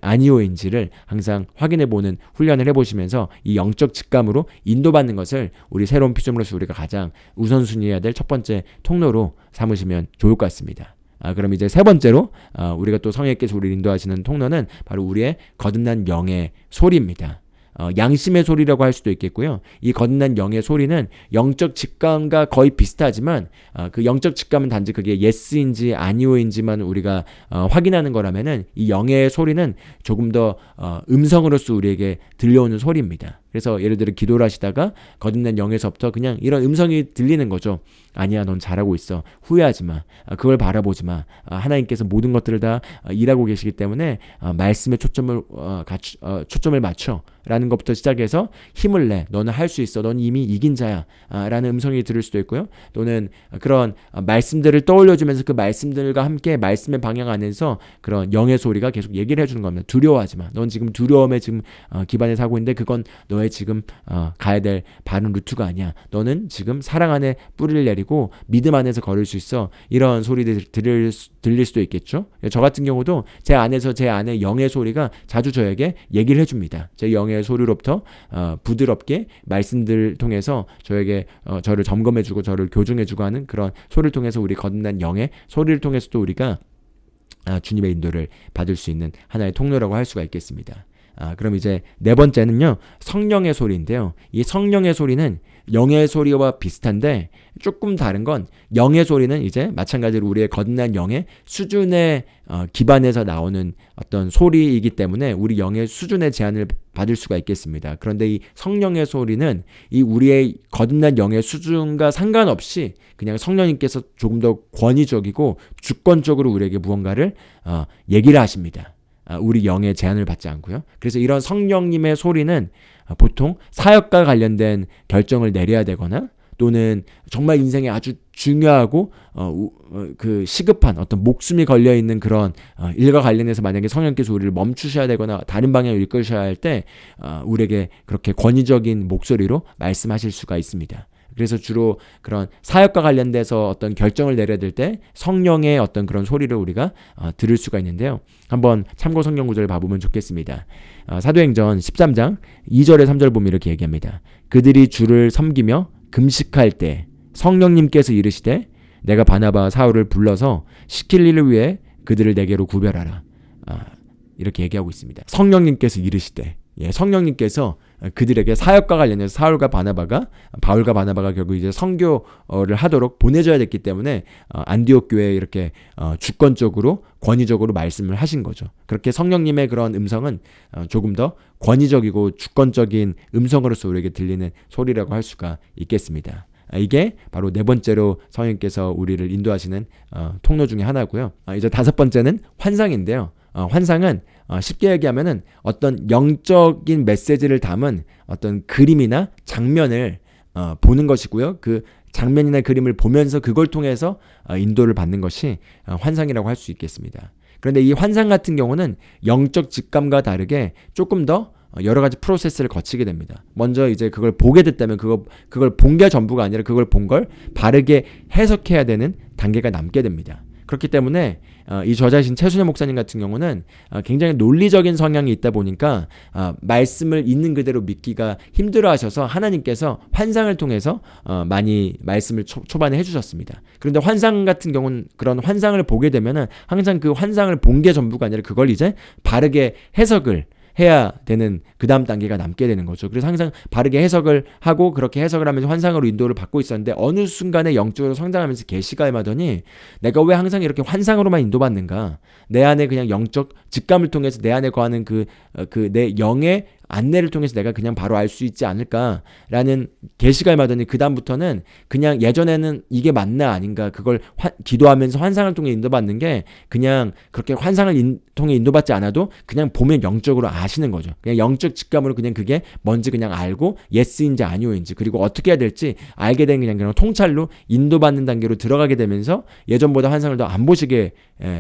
아니오인지를 항상 확인해 보는 훈련을 해보시면서 이 영적 직감으로 인도받는 것을 우리 새로운 피조물로서 우리가 가장 우선순위해야 될 첫 번째 통로로 삼으시면 좋을 것 같습니다. 그럼 이제 세 번째로 우리가 또 성령께서 우리를 인도하시는 통로는 바로 우리의 거듭난 영의 소리입니다. 양심의 소리라고 할 수도 있겠고요. 이 거듭난 영의 소리는 영적 직감과 거의 비슷하지만 그 영적 직감은 단지 그게 예스인지 아니오인지만 우리가 확인하는 거라면은 이 영의 소리는 조금 더 음성으로서 우리에게 들려오는 소리입니다. 그래서 예를 들어 기도를 하시다가 거듭난 영에서부터 그냥 이런 음성이 들리는 거죠. 아니야, 넌 잘하고 있어. 후회하지 마. 그걸 바라보지 마. 하나님께서 모든 것들을 다 일하고 계시기 때문에 말씀에 초점을 맞춰. 라는 것부터 시작해서 힘을 내. 너는 할 수 있어. 넌 이미 이긴 자야. 라는 음성이 들을 수도 있고요. 또는 그런 말씀들을 떠올려주면서 그 말씀들과 함께 말씀의 방향 안에서 그런 영의 소리가 계속 얘기를 해주는 겁니다. 두려워하지 마. 넌 지금 두려움에 지금 기반에 사고 있는데 그건 너의 지금 가야 될 바른 루트가 아니야. 너는 지금 사랑 안에 뿌리를 내리고 믿음 안에서 걸을 수 있어. 이런 소리들 들릴 수도 있겠죠. 저 같은 경우도 제 안에 영의 소리가 자주 저에게 얘기를 해줍니다. 제 영의 소리로부터 부드럽게 말씀들 통해서 저에게 저를 점검해주고 저를 교정해주고 하는 그런 소리를 통해서 우리 거듭난 영의 소리를 통해서도 우리가 주님의 인도를 받을 수 있는 하나의 통로라고 할 수가 있겠습니다. 그럼 이제 네 번째는요, 성령의 소리인데요. 이 성령의 소리는 영의 소리와 비슷한데 조금 다른 건 영의 소리는 이제 마찬가지로 우리의 거듭난 영의 수준에 기반해서 나오는 어떤 소리이기 때문에 우리 영의 수준의 제한을 받을 수가 있겠습니다. 그런데 이 성령의 소리는 이 우리의 거듭난 영의 수준과 상관없이 그냥 성령님께서 조금 더 권위적이고 주권적으로 우리에게 무언가를 얘기를 하십니다. 우리 영의 제한을 받지 않고요. 그래서 이런 성령님의 소리는 보통 사역과 관련된 결정을 내려야 되거나 또는 정말 인생에 아주 중요하고 그 시급한 어떤 목숨이 걸려 있는 그런 일과 관련해서 만약에 성령께서 우리를 멈추셔야 되거나 다른 방향을 이끌으셔야 할 때 우리에게 그렇게 권위적인 목소리로 말씀하실 수가 있습니다. 그래서 주로 그런 사역과 관련돼서 어떤 결정을 내려야 될 때 성령의 어떤 그런 소리를 우리가 들을 수가 있는데요. 한번 참고 성경 구절을 봐보면 좋겠습니다. 사도행전 13장 2절에 3절 보면 이렇게 얘기합니다. 그들이 주를 섬기며 금식할 때 성령님께서 이르시되 내가 바나바와 사울을 불러서 시킬 일을 위해 그들을 내게로 구별하라. 이렇게 얘기하고 있습니다. 성령님께서 이르시되 성령님께서 그들에게 사역과 관련해서 바울과 바나바가 결국 이제 선교를 하도록 보내줘야 됐기 때문에 안디옥 교회에 이렇게 주권적으로 권위적으로 말씀을 하신 거죠. 그렇게 성령님의 그런 음성은 조금 더 권위적이고 주권적인 음성으로서 우리에게 들리는 소리라고 할 수가 있겠습니다. 이게 바로 네 번째로 성령님께서 우리를 인도하시는 통로 중에 하나고요. 이제 다섯 번째는 환상인데요. 환상은 쉽게 얘기하면은 어떤 영적인 메시지를 담은 어떤 그림이나 장면을 보는 것이고요. 그 장면이나 그림을 보면서 그걸 통해서 인도를 받는 것이 환상이라고 할 수 있겠습니다. 그런데 이 환상 같은 경우는 영적 직감과 다르게 조금 더 여러 가지 프로세스를 거치게 됩니다. 먼저 이제 그걸 보게 됐다면 그걸 본 게 전부가 아니라 그걸 본 걸 바르게 해석해야 되는 단계가 남게 됩니다. 그렇기 때문에 이 저자이신 최순현 목사님 같은 경우는 굉장히 논리적인 성향이 있다 보니까 말씀을 있는 그대로 믿기가 힘들어하셔서 하나님께서 환상을 통해서 많이 말씀을 초반에 해주셨습니다. 그런데 환상 같은 경우는 그런 환상을 보게 되면은 항상 그 환상을 본 게 전부가 아니라 그걸 이제 바르게 해석을 해야 되는 그 다음 단계가 남게 되는 거죠. 그래서 항상 바르게 해석을 하고 그렇게 해석을 하면서 환상으로 인도를 받고 있었는데 어느 순간에 영적으로 성장하면서 계시가 임하더니 내가 왜 항상 이렇게 환상으로만 인도받는가? 내 안에 그냥 영적 직감을 통해서 내 안에 거하는 그 내 영의 안내를 통해서 내가 그냥 바로 알 수 있지 않을까라는 계시가 임하더니 그 다음부터는 그냥 예전에는 이게 맞나 아닌가 그걸 기도하면서 환상을 통해 인도받는 게 그냥 그렇게 환상을 통해 인도받지 않아도 그냥 보면 영적으로 아시는 거죠. 그냥 영적 직감으로 그냥 그게 뭔지 그냥 알고 예스인지 아니오인지 그리고 어떻게 해야 될지 알게 된 그냥 통찰로 인도받는 단계로 들어가게 되면서 예전보다 환상을 더 안 보시게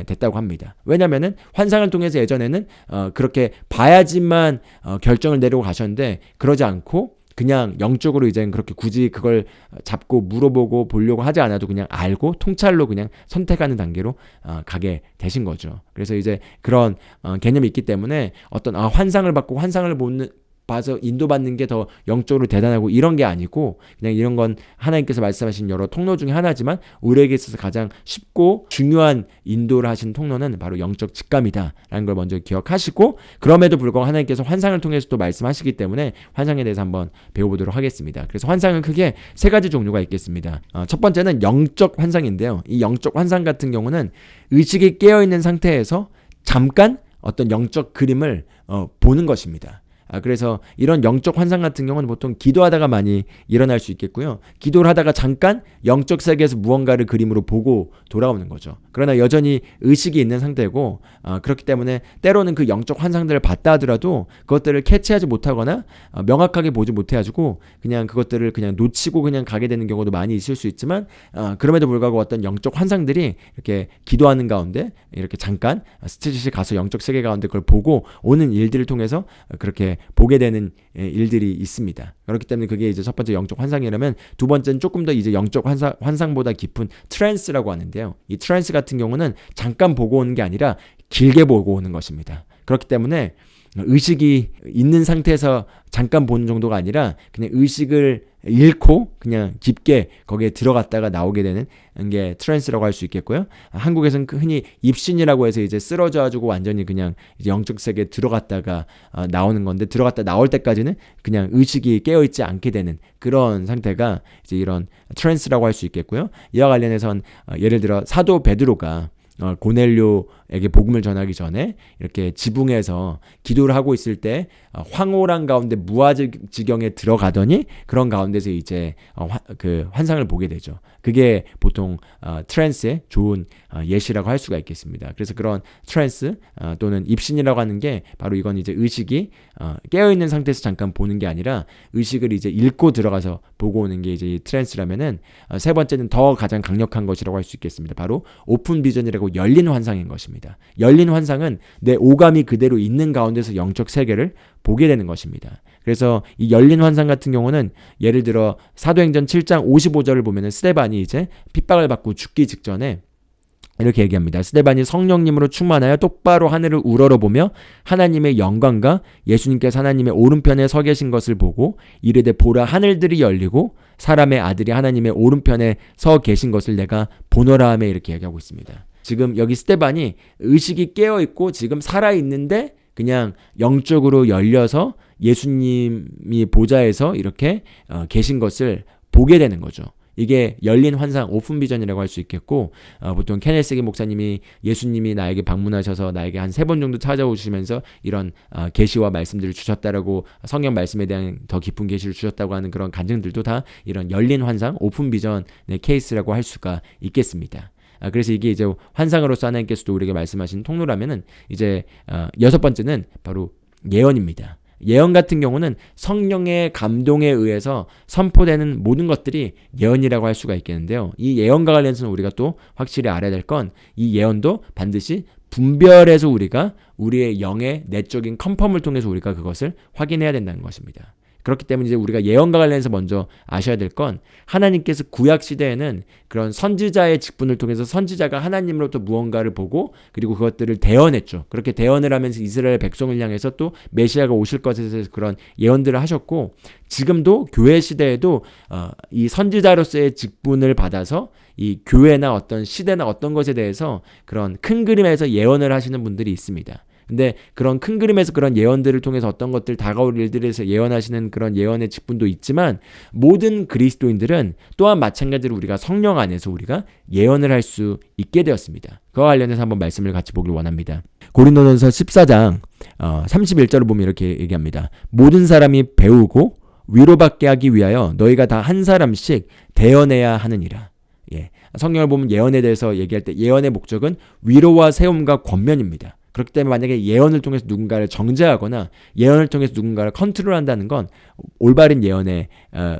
됐다고 합니다. 왜냐면은 환상을 통해서 예전에는 그렇게 봐야지만 결정을 내리고 가셨는데 그러지 않고 그냥 영적으로 이제는 그렇게 굳이 그걸 잡고 물어보고 보려고 하지 않아도 그냥 알고 통찰로 그냥 선택하는 단계로 가게 되신 거죠. 그래서 이제 그런 개념이 있기 때문에 어떤 환상을 받고 환상을 봐서 인도받는 게 더 영적으로 대단하고 이런 게 아니고 그냥 이런 건 하나님께서 말씀하신 여러 통로 중에 하나지만 우리에게 있어서 가장 쉽고 중요한 인도를 하신 통로는 바로 영적 직감이다라는 걸 먼저 기억하시고 그럼에도 불구하고 하나님께서 환상을 통해서 또 말씀하시기 때문에 환상에 대해서 한번 배워보도록 하겠습니다. 그래서 환상은 크게 세 가지 종류가 있겠습니다. 첫 번째는 영적 환상인데요. 이 영적 환상 같은 경우는 의식이 깨어있는 상태에서 잠깐 어떤 영적 그림을 보는 것입니다. 그래서 이런 영적 환상 같은 경우는 보통 기도하다가 많이 일어날 수 있겠고요. 기도를 하다가 잠깐 영적 세계에서 무언가를 그림으로 보고 돌아오는 거죠. 그러나 여전히 의식이 있는 상태고 그렇기 때문에 때로는 그 영적 환상들을 봤다 하더라도 그것들을 캐치하지 못하거나 명확하게 보지 못해가지고 그냥 그것들을 그냥 놓치고 그냥 가게 되는 경우도 많이 있을 수 있지만 그럼에도 불구하고 어떤 영적 환상들이 이렇게 기도하는 가운데 이렇게 잠깐 스트릿이 가서 영적 세계 가운데 그걸 보고 오는 일들을 통해서 그렇게 보게 되는 일들이 있습니다. 그렇기 때문에 그게 이제 첫 번째 영적 환상이라면 두 번째는 조금 더 이제 영적 환상보다 깊은 트랜스라고 하는데요. 이 트랜스 같은 경우는 잠깐 보고 오는 게 아니라 길게 보고 오는 것입니다. 그렇기 때문에 의식이 있는 상태에서 잠깐 보는 정도가 아니라 그냥 의식을 잃고 그냥 깊게 거기에 들어갔다가 나오게 되는 게 트랜스라고 할 수 있겠고요. 한국에서는 흔히 입신이라고 해서 이제 쓰러져가지고 완전히 그냥 이제 영적 세계에 들어갔다가 나오는 건데 들어갔다 나올 때까지는 그냥 의식이 깨어있지 않게 되는 그런 상태가 이제 이런 트랜스라고 할 수 있겠고요. 이와 관련해선 예를 들어 사도 베드로가 고넬료에게 복음을 전하기 전에 이렇게 지붕에서 기도를 하고 있을 때 황홀한 가운데 무아지경에 들어가더니 그런 가운데서 이제 그 환상을 보게 되죠. 그게 보통 트랜스의 좋은 예시라고 할 수가 있겠습니다. 그래서 그런 트랜스 또는 입신이라고 하는 게 바로 이건 이제 의식이 깨어있는 상태에서 잠깐 보는 게 아니라 의식을 이제 잃고 들어가서 보고 오는 게 이제 이 트랜스라면은 세 번째는 더 가장 강력한 것이라고 할 수 있겠습니다. 바로 오픈 비전이라고 열린 환상인 것입니다. 열린 환상은 내 오감이 그대로 있는 가운데서 영적 세계를 보게 되는 것입니다. 그래서 이 열린 환상 같은 경우는 예를 들어 사도행전 7장 55절을 보면은 스데반이 이제 핍박을 받고 죽기 직전에 이렇게 얘기합니다. 스데반이 성령님으로 충만하여 똑바로 하늘을 우러러보며 하나님의 영광과 예수님께서 하나님의 오른편에 서 계신 것을 보고 이르되 보라 하늘들이 열리고 사람의 아들이 하나님의 오른편에 서 계신 것을 내가 보노라 하며 이렇게 얘기하고 있습니다. 지금 여기 스데반이 의식이 깨어있고 지금 살아있는데 그냥 영적으로 열려서 예수님이 보좌에서 이렇게 계신 것을 보게 되는 거죠. 이게 열린 환상, 오픈 비전이라고 할 수 있겠고 보통 케네스기 목사님이 예수님이 나에게 방문하셔서 나에게 한 3번 정도 찾아오시면서 이런 계시와 말씀들을 주셨다라고 성경 말씀에 대한 더 깊은 계시를 주셨다고 하는 그런 간증들도 다 이런 열린 환상, 오픈 비전의 케이스라고 할 수가 있겠습니다. 그래서 이게 이제 환상으로서 하나님께서도 우리에게 말씀하신 통로라면은 이제 여섯 번째는 바로 예언입니다. 예언 같은 경우는 성령의 감동에 의해서 선포되는 모든 것들이 예언이라고 할 수가 있겠는데요. 이 예언과 관련해서는 우리가 또 확실히 알아야 될 건 이 예언도 반드시 분별해서 우리가 우리의 영의 내적인 컨펌을 통해서 우리가 그것을 확인해야 된다는 것입니다. 그렇기 때문에 이제 우리가 예언과 관련해서 먼저 아셔야 될 건 하나님께서 구약 시대에는 그런 선지자의 직분을 통해서 선지자가 하나님으로부터 무언가를 보고 그리고 그것들을 대언했죠. 그렇게 대언을 하면서 이스라엘 백성을 향해서 또 메시아가 오실 것에 대해서 그런 예언들을 하셨고 지금도 교회 시대에도 이 선지자로서의 직분을 받아서 이 교회나 어떤 시대나 어떤 것에 대해서 그런 큰 그림에서 예언을 하시는 분들이 있습니다. 근데 그런 큰 그림에서 그런 예언들을 통해서 어떤 것들 다가올 일들에서 예언하시는 그런 예언의 직분도 있지만 모든 그리스도인들은 또한 마찬가지로 우리가 성령 안에서 우리가 예언을 할 수 있게 되었습니다. 그와 관련해서 한번 말씀을 같이 보길 원합니다. 고린도전서 14장 31절을 보면 이렇게 얘기합니다. 모든 사람이 배우고 위로받게 하기 위하여 너희가 다 한 사람씩 대언해야 하느니라. 예. 성경을 보면 예언에 대해서 얘기할 때 예언의 목적은 위로와 세움과 권면입니다. 그렇기 때문에 만약에 예언을 통해서 누군가를 정죄하거나 예언을 통해서 누군가를 컨트롤한다는 건 올바른 예언의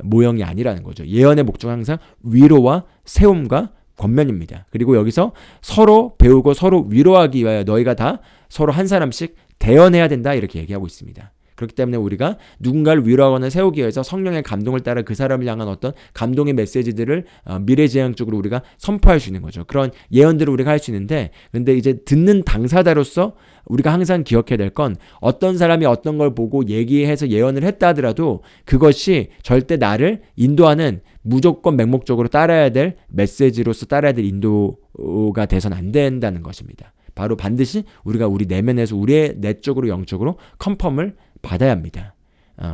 모형이 아니라는 거죠. 예언의 목적은 항상 위로와 세움과 권면입니다. 그리고 여기서 서로 배우고 서로 위로하기 위하여 너희가 다 서로 한 사람씩 대언해야 된다 이렇게 얘기하고 있습니다. 그렇기 때문에 우리가 누군가를 위로하거나 세우기 위해서 성령의 감동을 따라 그 사람을 향한 어떤 감동의 메시지들을 미래지향적으로 우리가 선포할 수 있는 거죠. 그런 예언들을 우리가 할 수 있는데 근데 이제 듣는 당사자로서 우리가 항상 기억해야 될 건 어떤 사람이 어떤 걸 보고 얘기해서 예언을 했다 하더라도 그것이 절대 나를 인도하는 무조건 맹목적으로 따라야 될 메시지로서 따라야 될 인도가 돼서는 안 된다는 것입니다. 바로 반드시 우리가 우리 내면에서 우리의 내적으로 영적으로 컨펌을 받아야 합니다.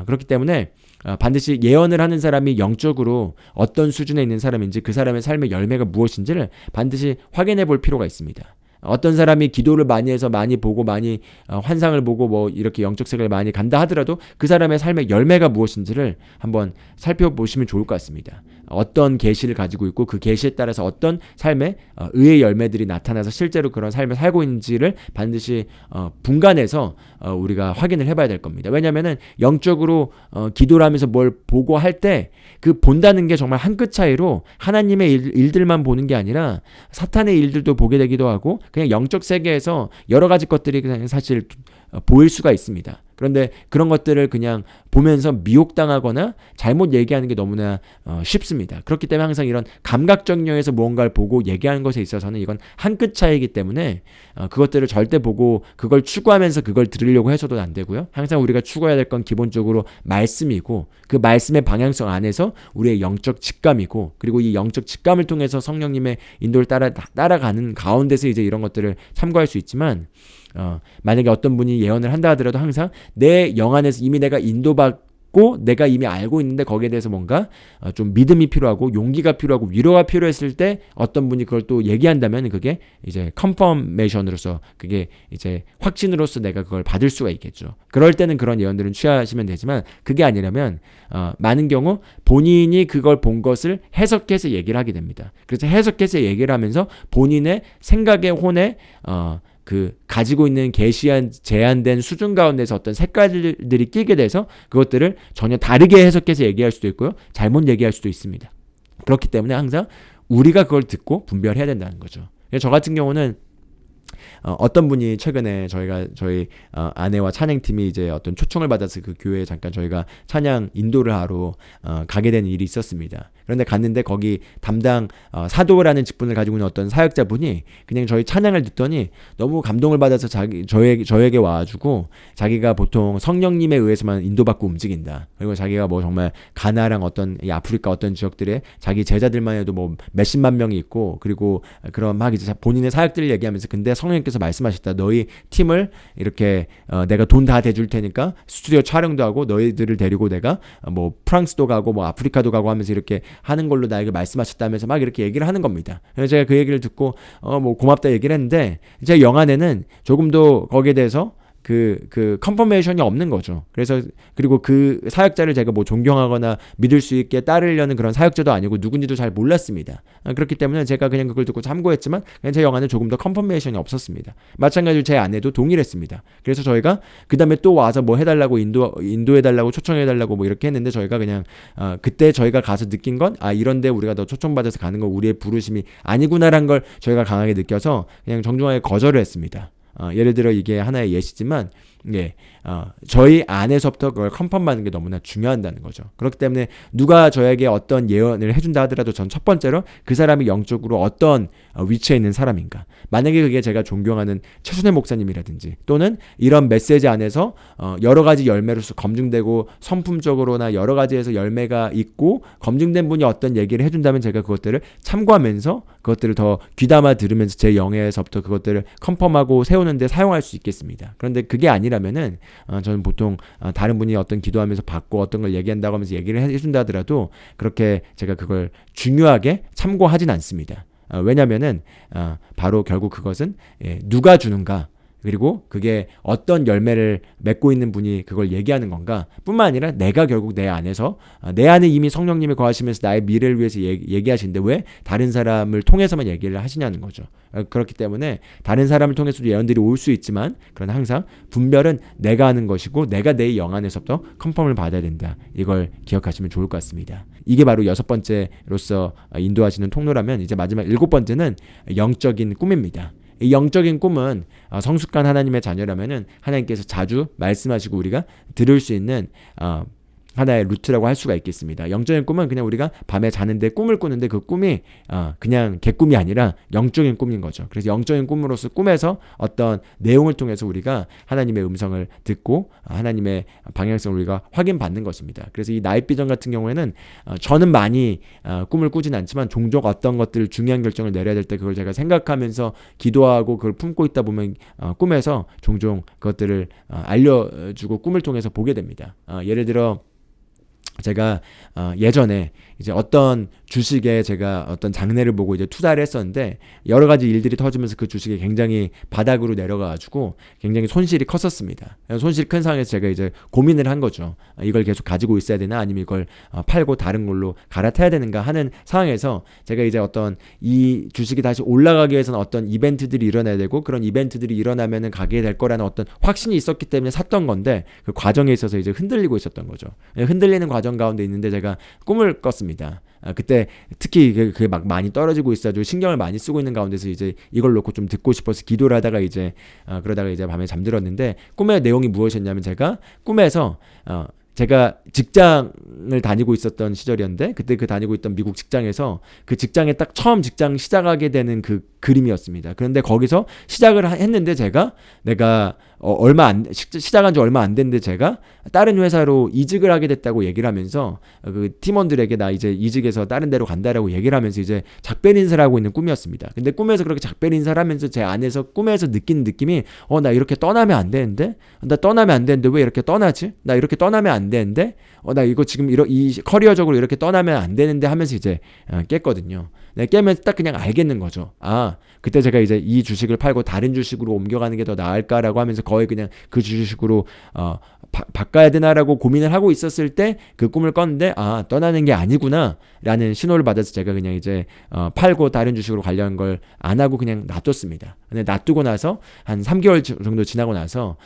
그렇기 때문에 반드시 예언을 하는 사람이 영적으로 어떤 수준에 있는 사람인지 그 사람의 삶의 열매가 무엇인지를 반드시 확인해 볼 필요가 있습니다. 어떤 사람이 기도를 많이 해서 많이 보고 많이 환상을 보고 뭐 이렇게 영적 세계를 많이 간다 하더라도 그 사람의 삶의 열매가 무엇인지를 한번 살펴보시면 좋을 것 같습니다. 어떤 계시를 가지고 있고 그 계시에 따라서 어떤 삶의 의의 열매들이 나타나서 실제로 그런 삶을 살고 있는지를 반드시 분간해서 우리가 확인을 해봐야 될 겁니다. 왜냐하면은 영적으로 기도를 하면서 뭘 보고 할 때 그 본다는 게 정말 한 끗 차이로 하나님의 일들만 보는 게 아니라 사탄의 일들도 보게 되기도 하고 그냥 영적 세계에서 여러 가지 것들이 그냥 사실 보일 수가 있습니다. 그런데 그런 것들을 그냥 보면서 미혹당하거나 잘못 얘기하는 게 너무나 쉽습니다. 그렇기 때문에 항상 이런 감각적 영역에서 무언가를 보고 얘기하는 것에 있어서는 이건 한 끗 차이이기 때문에 그것들을 절대 보고 그걸 추구하면서 그걸 들으려고 해서도 안 되고요. 항상 우리가 추구해야 될 건 기본적으로 말씀이고 그 말씀의 방향성 안에서 우리의 영적 직감이고 그리고 이 영적 직감을 통해서 성령님의 인도를 따라가는 가운데서 이제 이런 것들을 참고할 수 있지만 만약에 어떤 분이 예언을 한다 하더라도 항상 내 영 안에서 이미 내가 인도받고 내가 이미 알고 있는데 거기에 대해서 뭔가 좀 믿음이 필요하고 용기가 필요하고 위로가 필요했을 때 어떤 분이 그걸 또 얘기한다면 그게 이제 컨퍼메이션으로서 그게 이제 확신으로서 내가 그걸 받을 수가 있겠죠. 그럴 때는 그런 예언들은 취하시면 되지만 그게 아니라면 많은 경우 본인이 그걸 본 것을 해석해서 얘기를 하게 됩니다. 그래서 해석해서 얘기를 하면서 본인의 생각의 혼에 그 가지고 있는 계시한 제한된 수준 가운데서 어떤 색깔들이 끼게 돼서 그것들을 전혀 다르게 해석해서 얘기할 수도 있고요. 잘못 얘기할 수도 있습니다. 그렇기 때문에 항상 우리가 그걸 듣고 분별해야 된다는 거죠. 저 같은 경우는 어떤 분이 최근에 저희 아내와 찬양팀이 이제 어떤 초청을 받아서 그 교회에 잠깐 저희가 찬양 인도를 하러 가게 된 일이 있었습니다. 그런데 갔는데 거기 담당 사도라는 직분을 가지고 있는 어떤 사역자분이 그냥 저희 찬양을 듣더니 너무 감동을 받아서 저에게 와가지고 자기가 보통 성령님에 의해서만 인도받고 움직인다. 그리고 자기가 뭐 정말 가나랑 어떤 이 아프리카 어떤 지역들에 자기 제자들만 해도 뭐 몇십만 명이 있고 그리고 그런 막 이제 본인의 사역들을 얘기하면서 근데 성령님께서 말씀하셨다. 너희 팀을 이렇게 내가 돈 다 대줄 테니까 스튜디오 촬영도 하고 너희들을 데리고 내가 뭐 프랑스도 가고 뭐 아프리카도 가고 하면서 이렇게 하는 걸로 나에게 말씀하셨다면서 막 이렇게 얘기를 하는 겁니다. 그래서 제가 그 얘기를 듣고 뭐 고맙다 얘기를 했는데 제 영안에는 조금도 거기에 대해서 그 컨퍼메이션이 없는 거죠. 그래서 그리고 그 사역자를 제가 뭐 존경하거나 믿을 수 있게 따르려는 그런 사역자도 아니고 누군지도 잘 몰랐습니다. 그렇기 때문에 제가 그냥 그걸 듣고 참고했지만 그냥 제 영안에 조금 더 컨퍼메이션이 없었습니다. 마찬가지로 제 아내도 동일했습니다. 그래서 저희가 그 다음에 또 와서 뭐 해달라고 인도해달라고 초청해달라고 뭐 이렇게 했는데 저희가 그냥 그때 저희가 가서 느낀 건 이런데 우리가 더 초청받아서 가는 건 우리의 부르심이 아니구나라는 걸 저희가 강하게 느껴서 그냥 정중하게 거절을 했습니다. 예를 들어 이게 하나의 예시지만 예, 저희 안에서부터 그걸 컨펌하는 게 너무나 중요하다는 거죠. 그렇기 때문에 누가 저에게 어떤 예언을 해준다 하더라도 전 첫 번째로 그 사람이 영적으로 어떤 위치에 있는 사람인가. 만약에 그게 제가 존경하는 최순회 목사님이라든지 또는 이런 메시지 안에서 여러 가지 열매로서 검증되고 성품적으로나 여러 가지에서 열매가 있고 검증된 분이 어떤 얘기를 해준다면 제가 그것들을 참고하면서 그것들을 더 귀담아 들으면서 제 영에서부터 그것들을 컨펌하고 세우는데 사용할 수 있겠습니다. 그런데 그게 아니라면은 저는 보통 다른 분이 어떤 기도하면서 받고 어떤 걸 얘기한다고 하면서 얘기를 해준다 하더라도 그렇게 제가 그걸 중요하게 참고하진 않습니다. 왜냐면은 바로 결국 그것은 누가 주는가 그리고 그게 어떤 열매를 맺고 있는 분이 그걸 얘기하는 건가 뿐만 아니라 내가 결국 내 안에서 내 안에 이미 성령님이 거하시면서 나의 미래를 위해서 얘기하시는데 왜 다른 사람을 통해서만 얘기를 하시냐는 거죠. 그렇기 때문에 다른 사람을 통해서도 예언들이 올 수 있지만 그러나 항상 분별은 내가 하는 것이고 내가 내 영 안에서부터 컨펌을 받아야 된다. 이걸 기억하시면 좋을 것 같습니다. 이게 바로 6번째로서 인도하시는 통로라면 이제 마지막 7번째는 영적인 꿈입니다. 이 영적인 꿈은 성숙한 하나님의 자녀라면은 하나님께서 자주 말씀하시고 우리가 들을 수 있는 하나의 루트라고 할 수가 있겠습니다. 영적인 꿈은 그냥 우리가 밤에 자는데 꿈을 꾸는데 그 꿈이 그냥 개꿈이 아니라 영적인 꿈인 거죠. 그래서 영적인 꿈으로서 꿈에서 어떤 내용을 통해서 우리가 하나님의 음성을 듣고 하나님의 방향성을 우리가 확인받는 것입니다. 그래서 이 나잇 비전 같은 경우에는 저는 많이 꿈을 꾸진 않지만 종종 어떤 것들 중요한 결정을 내려야 될 때 그걸 제가 생각하면서 기도하고 그걸 품고 있다 보면 꿈에서 종종 그것들을 알려주고 꿈을 통해서 보게 됩니다. 예를 들어 제가 예전에 이제 어떤 주식에 제가 어떤 장래를 보고 이제 투자를 했었는데 여러 가지 일들이 터지면서 그 주식이 굉장히 바닥으로 내려가가지고 굉장히 손실이 컸었습니다. 손실이 큰 상황에서 제가 이제 고민을 한 거죠. 이걸 계속 가지고 있어야 되나 아니면 이걸 팔고 다른 걸로 갈아타야 되는가 하는 상황에서 제가 이제 어떤 이 주식이 다시 올라가기 위해서는 어떤 이벤트들이 일어나야 되고 그런 이벤트들이 일어나면은 가게 될 거라는 어떤 확신이 있었기 때문에 샀던 건데 그 과정에 있어서 이제 흔들리고 있었던 거죠. 흔들리는 과정 가운데 있는데 제가 꿈을 꿨습니다. 그때 특히 그게 막 많이 떨어지고 있어가지고 신경을 많이 쓰고 있는 가운데서 이제 이걸 놓고 좀 듣고 싶어서 기도를 하다가 이제 그러다가 이제 밤에 잠들었는데 꿈의 내용이 무엇이었냐면 제가 꿈에서 제가 직장을 다니고 있었던 시절이었는데 그때 그 다니고 있던 미국 직장에서 그 직장에 딱 처음 직장 시작하게 되는 그 그림이었습니다. 그런데 거기서 시작을 했는데 내가 시작한 지 얼마 안 됐는데 제가 다른 회사로 이직을 하게 됐다고 얘기를 하면서 그 팀원들에게 나 이제 이직해서 다른 데로 간다라고 얘기를 하면서 이제 작별 인사를 하고 있는 꿈이었습니다. 근데 꿈에서 그렇게 작별 인사를 하면서 제 안에서 꿈에서 느끼는 느낌이 나 이렇게 떠나면 안 되는데 나 떠나면 안 되는데 왜 이렇게 떠나지? 나 이렇게 떠나면 안 되는데 나 이거 지금 이 커리어적으로 이렇게 떠나면 안 되는데 하면서 이제 깼거든요. 네, 깨면 딱 그냥 알겠는 거죠. 그때 제가 이제 이 주식을 팔고 다른 주식으로 옮겨가는 게 더 나을까라고 하면서 거의 그냥 그 주식으로 바꿔야 되나라고 고민을 하고 있었을 때 그 꿈을 꿨는데 떠나는 게 아니구나 라는 신호를 받아서 제가 그냥 이제 팔고 다른 주식으로 관련 걸 안 하고 그냥 놔뒀습니다. 근데 놔두고 나서 한 3개월 정도 지나고 나서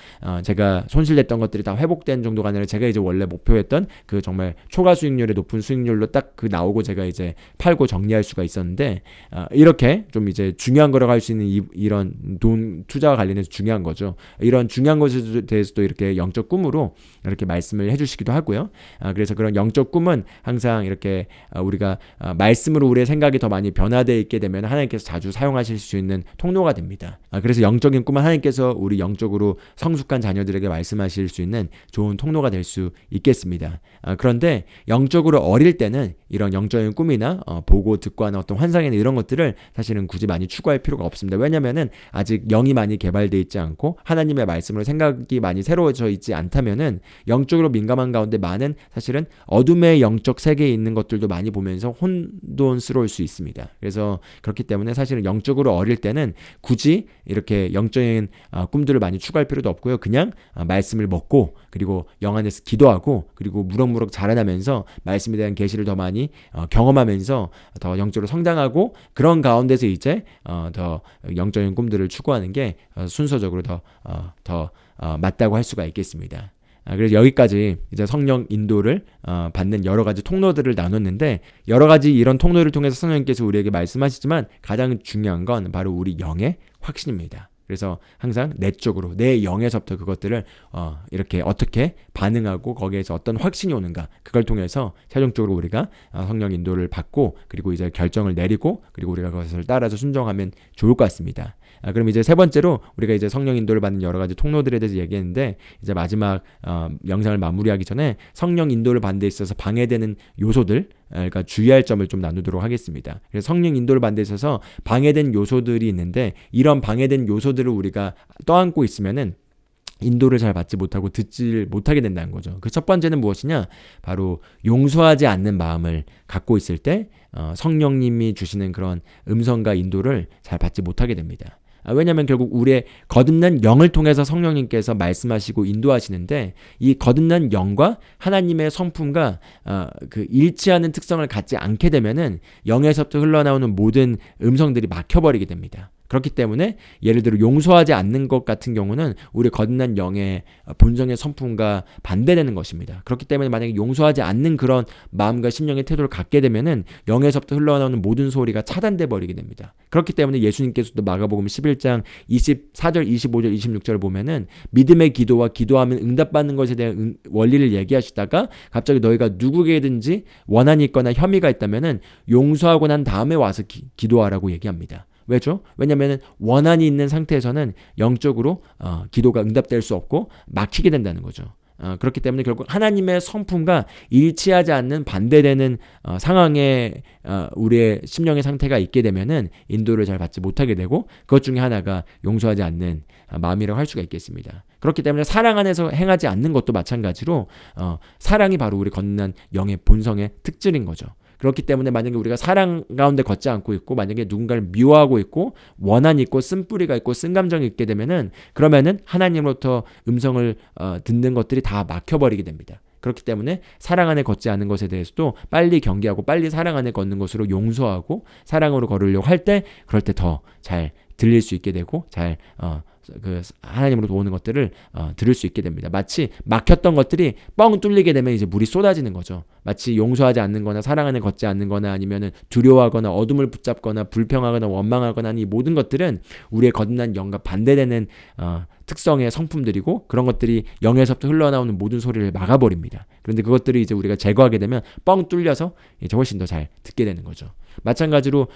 제가 손실됐던 것들이 다 회복된 정도가 아니라 제가 이제 원래 목표했던 그 정말 초과 수익률의 높은 수익률로 딱 그 나오고 제가 이제 팔고 정리할 수가 있었는데 이렇게 좀 이제 중요한 거라고 할 수 있는 이런 돈 투자와 관련해서 중요한 거죠. 이런 중요한 것에 대해서도 이렇게 영적 꿈으로 이렇게 말씀을 해주시기도 하고요. 그래서 그런 영적 꿈은 항상 이렇게 우리가 말씀으로 우리의 생각이 더 많이 변화되어 있게 되면 하나님께서 자주 사용하실 수 있는 통로가 됩니다. 그래서 영적인 꿈은 하나님께서 우리 영적으로 성숙한 자녀들에게 말씀하실 수 있는 좋은 통로가 될 수 있겠습니다. 그런데 영적으로 어릴 때는 이런 영적인 꿈이나 보고 듣고 하는 어떤 환상이나 이런 것들을 사실은 굳이 많이 추구할 필요가 없습니다. 왜냐면은 아직 영이 많이 개발되어 있지 않고 하나님의 말씀으로 생각이 많이 새로워져 있지 않다면은 영적으로 민감한 가운데 많은 사실은 어둠의 영적 세계에 있는 것들도 많이 보면서 혼돈스러울 수 있습니다. 그래서 그렇기 때문에 사실은 영적으로 어릴 때는 굳이 이렇게 영적인 꿈들을 많이 추구할 필요도 없고요. 그냥 말씀을 먹고 그리고 영 안에서 기도하고 그리고 무럭무럭 자라나면서 말씀에 대한 계시를 더 많이 경험하면서 더 영적으로 성장하고 그런 가운데서 이제 더 영적인 꿈들을 추구하는 게 순서적으로 더 맞다고 할 수가 있겠습니다. 그래서 여기까지 이제 성령 인도를 받는 여러 가지 통로들을 나눴는데 여러 가지 이런 통로를 통해서 성령님께서 우리에게 말씀하시지만 가장 중요한 건 바로 우리 영의 확신입니다. 그래서 항상 내 쪽으로 내 영에서부터 그것들을 이렇게 어떻게 반응하고 거기에서 어떤 확신이 오는가 그걸 통해서 최종적으로 우리가 성령 인도를 받고 그리고 이제 결정을 내리고 그리고 우리가 그것을 따라서 순종하면 좋을 것 같습니다. 그럼 이제 세 번째로 우리가 이제 성령 인도를 받는 여러 가지 통로들에 대해서 얘기했는데 이제 마지막 영상을 마무리하기 전에 성령 인도를 받는 데 있어서 방해되는 요소들 그러니까 주의할 점을 좀 나누도록 하겠습니다. 그래서 성령 인도를 받는 데 있어서 방해된 요소들이 있는데 이런 방해된 요소들을 우리가 떠안고 있으면은 인도를 잘 받지 못하고 듣지 못하게 된다는 거죠. 그 첫 번째는 무엇이냐? 바로 용서하지 않는 마음을 갖고 있을 때 성령님이 주시는 그런 음성과 인도를 잘 받지 못하게 됩니다. 왜냐하면 결국 우리의 거듭난 영을 통해서 성령님께서 말씀하시고 인도하시는데 이 거듭난 영과 하나님의 성품과 그 일치하는 특성을 갖지 않게 되면은 영에서부터 흘러나오는 모든 음성들이 막혀버리게 됩니다. 그렇기 때문에 예를 들어 용서하지 않는 것 같은 경우는 우리 거듭난 영의 본성의 성품과 반대되는 것입니다. 그렇기 때문에 만약에 용서하지 않는 그런 마음과 심령의 태도를 갖게 되면은 영에서부터 흘러나오는 모든 소리가 차단돼 버리게 됩니다. 그렇기 때문에 예수님께서도 마가복음 11장 24절, 25절, 26절을 보면은 믿음의 기도와 기도하면 응답받는 것에 대한 원리를 얘기하시다가 갑자기 너희가 누구에게든지 원한이 있거나 혐의가 있다면은 용서하고 난 다음에 와서 기도하라고 얘기합니다. 왜죠? 왜냐하면 원한이 있는 상태에서는 영적으로 기도가 응답될 수 없고 막히게 된다는 거죠. 그렇기 때문에 결국 하나님의 성품과 일치하지 않는 반대되는 상황에 우리의 심령의 상태가 있게 되면은 인도를 잘 받지 못하게 되고 그것 중에 하나가 용서하지 않는 마음이라고 할 수가 있겠습니다. 그렇기 때문에 사랑 안에서 행하지 않는 것도 마찬가지로 사랑이 바로 우리 거듭난 영의 본성의 특질인 거죠. 그렇기 때문에 만약에 우리가 사랑 가운데 걷지 않고 있고 만약에 누군가를 미워하고 있고 원한이 있고 쓴뿌리가 있고 쓴 감정이 있게 되면은 그러면은 하나님으로부터 음성을 듣는 것들이 다 막혀버리게 됩니다. 그렇기 때문에 사랑 안에 걷지 않은 것에 대해서도 빨리 경계하고 빨리 사랑 안에 걷는 것으로 용서하고 사랑으로 걸으려고 할 때 그럴 때 더 잘 들릴 수 있게 되고 잘 그 하나님으로 오는 것들을 들을 수 있게 됩니다. 마치 막혔던 것들이 뻥 뚫리게 되면 이제 물이 쏟아지는 거죠. 마치 용서하지 않는 거나 사랑 안에 걷지 않는 거나 아니면은 두려워하거나 어둠을 붙잡거나 불평하거나 원망하거나 이 모든 것들은 우리의 거듭난 영과 반대되는 특성의 성품들이고 그런 것들이 영에서부터 흘러나오는 모든 소리를 막아버립니다. 그런데 그것들이 이제 우리가 제거하게 되면 뻥 뚫려서 이제 훨씬 더 잘 듣게 되는 거죠. 마찬가지로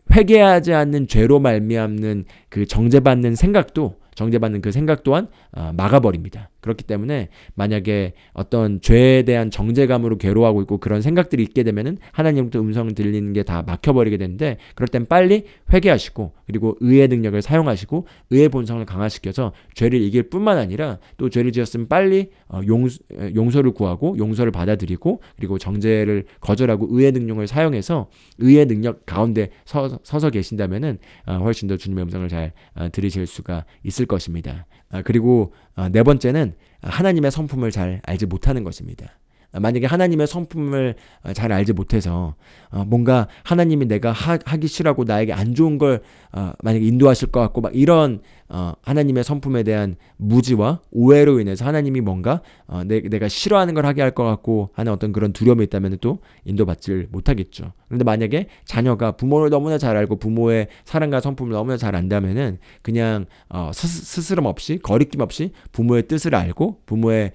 회개하지 않는 죄로 말미암는 그 정죄받는 그 생각 또한 막아버립니다. 그렇기 때문에 만약에 어떤 죄에 대한 정죄감으로 괴로워하고 있고 그런 생각들이 있게 되면은 하나님부터 음성을 들리는 게 다 막혀버리게 되는데 그럴 땐 빨리 회개하시고 그리고 의의 능력을 사용하시고 의의 본성을 강화시켜서 죄를 이길 뿐만 아니라 또 죄를 지었으면 빨리 용서를 구하고 용서를 받아들이고 그리고 정죄를 거절하고 의의 능력을 사용해서 의의 능력 가운데 서서 계신다면은 훨씬 더 주님의 음성을 잘 들으실 수가 있을 것입니다. 그리고 네 번째는 하나님의 성품을 잘 알지 못하는 것입니다. 만약에 하나님의 성품을 잘 알지 못해서 뭔가 하나님이 내가 하기 싫어하고 나에게 안 좋은 걸 만약에 인도하실 것 같고 막 이런 하나님의 성품에 대한 무지와 오해로 인해서 하나님이 뭔가 내가 싫어하는 걸 하게 할 것 같고 하는 어떤 그런 두려움이 있다면 또 인도받지를 못하겠죠. 그런데 만약에 자녀가 부모를 너무나 잘 알고 부모의 사랑과 성품을 너무나 잘 안다면은 그냥 스스럼 없이 거리낌 없이 부모의 뜻을 알고 부모의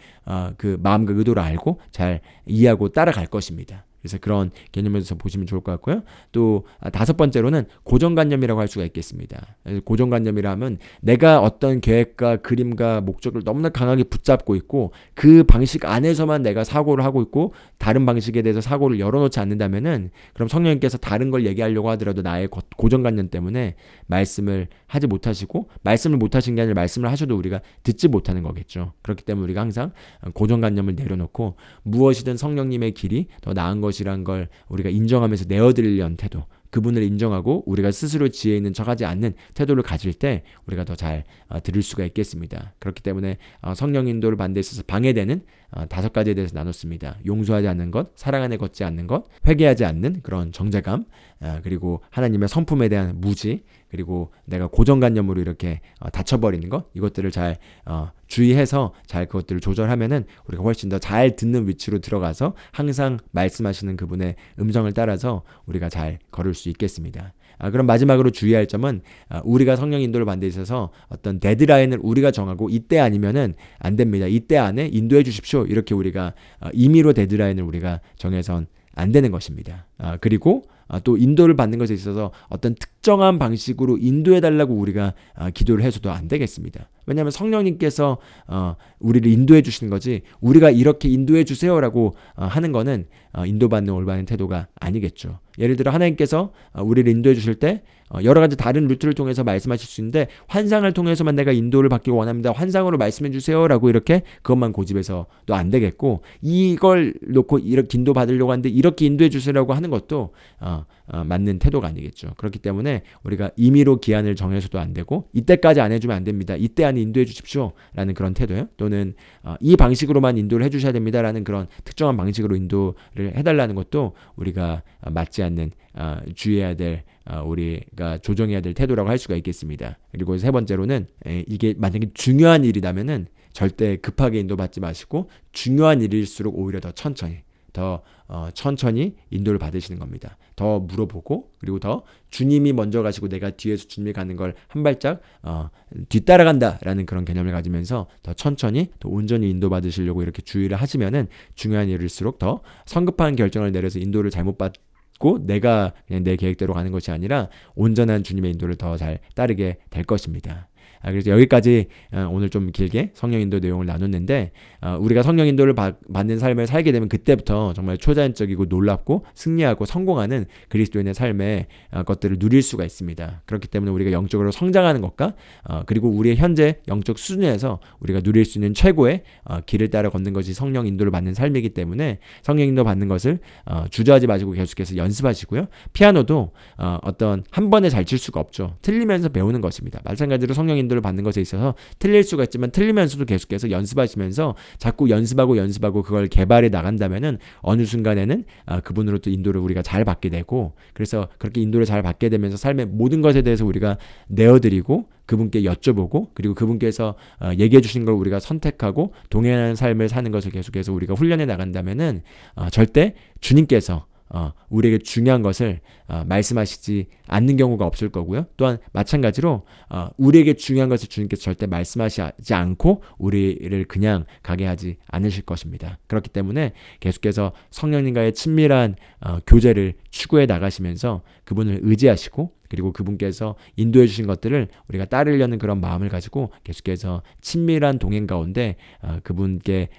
그 마음과 의도를 알고 잘 이해하고 따라갈 것입니다. 그래서 그런 개념에서 보시면 좋을 것 같고요. 또 다섯 번째로는 고정관념이라고 할 수가 있겠습니다. 고정관념이라면 내가 어떤 계획과 그림과 목적을 너무나 강하게 붙잡고 있고 그 방식 안에서만 내가 사고를 하고 있고 다른 방식에 대해서 사고를 열어놓지 않는다면은 그럼 성령님께서 다른 걸 얘기하려고 하더라도 나의 고정관념 때문에 말씀을 하지 못하시고 말씀을 못하신 게 아니라 말씀을 하셔도 우리가 듣지 못하는 거겠죠. 그렇기 때문에 우리가 항상 고정관념을 내려놓고 무엇이든 성령님의 길이 더 나은 것이란 걸 우리가 인정하면서 내어드리려는 태도 그분을 인정하고 우리가 스스로 지혜 있는 척하지 않는 태도를 가질 때 우리가 더 잘 들을 수가 있겠습니다. 그렇기 때문에 성령 인도를 받는 데 있어서 방해되는 다섯 가지에 대해서 나눴습니다. 용서하지 않는 것, 사랑 안에 걷지 않는 것, 회개하지 않는 그런 정죄감, 그리고 하나님의 성품에 대한 무지, 그리고 내가 고정관념으로 이렇게 닫혀버리는 것, 이것들을 잘 주의해서 잘 그것들을 조절하면은 우리가 훨씬 더 잘 듣는 위치로 들어가서 항상 말씀하시는 그분의 음성을 따라서 우리가 잘 걸을 수 있겠습니다. 그럼 마지막으로 주의할 점은 우리가 성령 인도를 받는 데 있어서 어떤 데드라인을 우리가 정하고 이때 아니면은 안 됩니다. 이때 안에 인도해 주십시오. 이렇게 우리가 임의로 데드라인을 우리가 정해선 안 되는 것입니다. 그리고 또 인도를 받는 것에 있어서 어떤 특정한 방식으로 인도해 달라고 우리가 기도를 해서도 안 되겠습니다. 왜냐하면 성령님께서 우리를 인도해 주시는 거지 우리가 이렇게 인도해 주세요라고 하는 거는 인도받는 올바른 태도가 아니겠죠. 예를 들어 하나님께서 우리를 인도해 주실 때 여러 가지 다른 루트를 통해서 말씀하실 수 있는데 환상을 통해서만 내가 인도를 받기 원합니다. 환상으로 말씀해 주세요라고 이렇게 그것만 고집해서도 안 되겠고 이걸 놓고 이렇게 인도 받으려고 하는데 이렇게 인도해 주세요라고 하는 것도 맞는 태도가 아니겠죠. 그렇기 때문에 우리가 임의로 기한을 정해서도 안 되고 이때까지 안 해주면 안 됩니다. 이때 안에 인도해 주십시오 라는 그런 태도요. 또는 이 방식으로만 인도를 해주셔야 됩니다라는 그런 특정한 방식으로 인도를 해달라는 것도 우리가 맞지 않는 주의해야 될 우리가 조정해야 될 태도라고 할 수가 있겠습니다. 그리고 세 번째로는 이게 만약에 중요한 일이라면은 절대 급하게 인도받지 마시고 중요한 일일수록 오히려 더 천천히 인도를 받으시는 겁니다. 더 물어보고 그리고 더 주님이 먼저 가시고 내가 뒤에서 주님이 가는 걸 한 발짝 뒤따라간다라는 그런 개념을 가지면서 더 천천히 더 온전히 인도받으시려고 이렇게 주의를 하시면은 중요한 일일수록 더 성급한 결정을 내려서 인도를 잘못 받고 내가 그냥 내 계획대로 가는 것이 아니라 온전한 주님의 인도를 더 잘 따르게 될 것입니다. 그래서 여기까지 오늘 좀 길게 성령 인도 내용을 나눴는데 우리가 성령 인도를 받는 삶을 살게 되면 그때부터 정말 초자연적이고 놀랍고 승리하고 성공하는 그리스도인의 삶의 것들을 누릴 수가 있습니다. 그렇기 때문에 우리가 영적으로 성장하는 것과 그리고 우리의 현재 영적 수준에서 우리가 누릴 수 있는 최고의 길을 따라 걷는 것이 성령 인도를 받는 삶이기 때문에 성령 인도 받는 것을 주저하지 마시고 계속해서 연습하시고요. 피아노도 어떤 한 번에 잘 칠 수가 없죠. 틀리면서 배우는 것입니다. 마찬가지로 성령 인도를 받는 것에 있어서 틀릴 수가 있지만 틀리면서도 계속해서 연습하시면서 자꾸 연습하고 그걸 개발해 나간다면은 어느 순간에는 그분으로 또 인도를 우리가 잘 받게 되고 그래서 그렇게 인도를 잘 받게 되면서 삶의 모든 것에 대해서 우리가 내어드리고 그분께 여쭤보고 그리고 그분께서 얘기해 주신 걸 우리가 선택하고 동행하는 삶을 사는 것을 계속해서 우리가 훈련해 나간다면은 절대 주님께서 우리에게 중요한 것을 말씀하시지 않는 경우가 없을 거고요. 또한 마찬가지로 우리에게 중요한 것을 주님께서 절대 말씀하시지 않고 우리를 그냥 가게 하지 않으실 것입니다. 그렇기 때문에 계속해서 성령님과의 친밀한 교제를 추구해 나가시면서 그분을 의지하시고 그리고 그분께서 인도해 주신 것들을 우리가 따르려는 그런 마음을 가지고 계속해서 친밀한 동행 가운데 그분께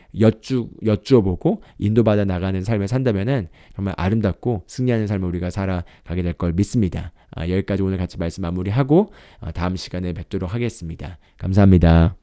여쭈어보고 인도받아 나가는 삶을 산다면은 정말 아름답고 승리하는 삶을 우리가 살아가게 될 걸 믿습니다. 여기까지 오늘 같이 말씀 마무리하고 다음 시간에 뵙도록 하겠습니다. 감사합니다.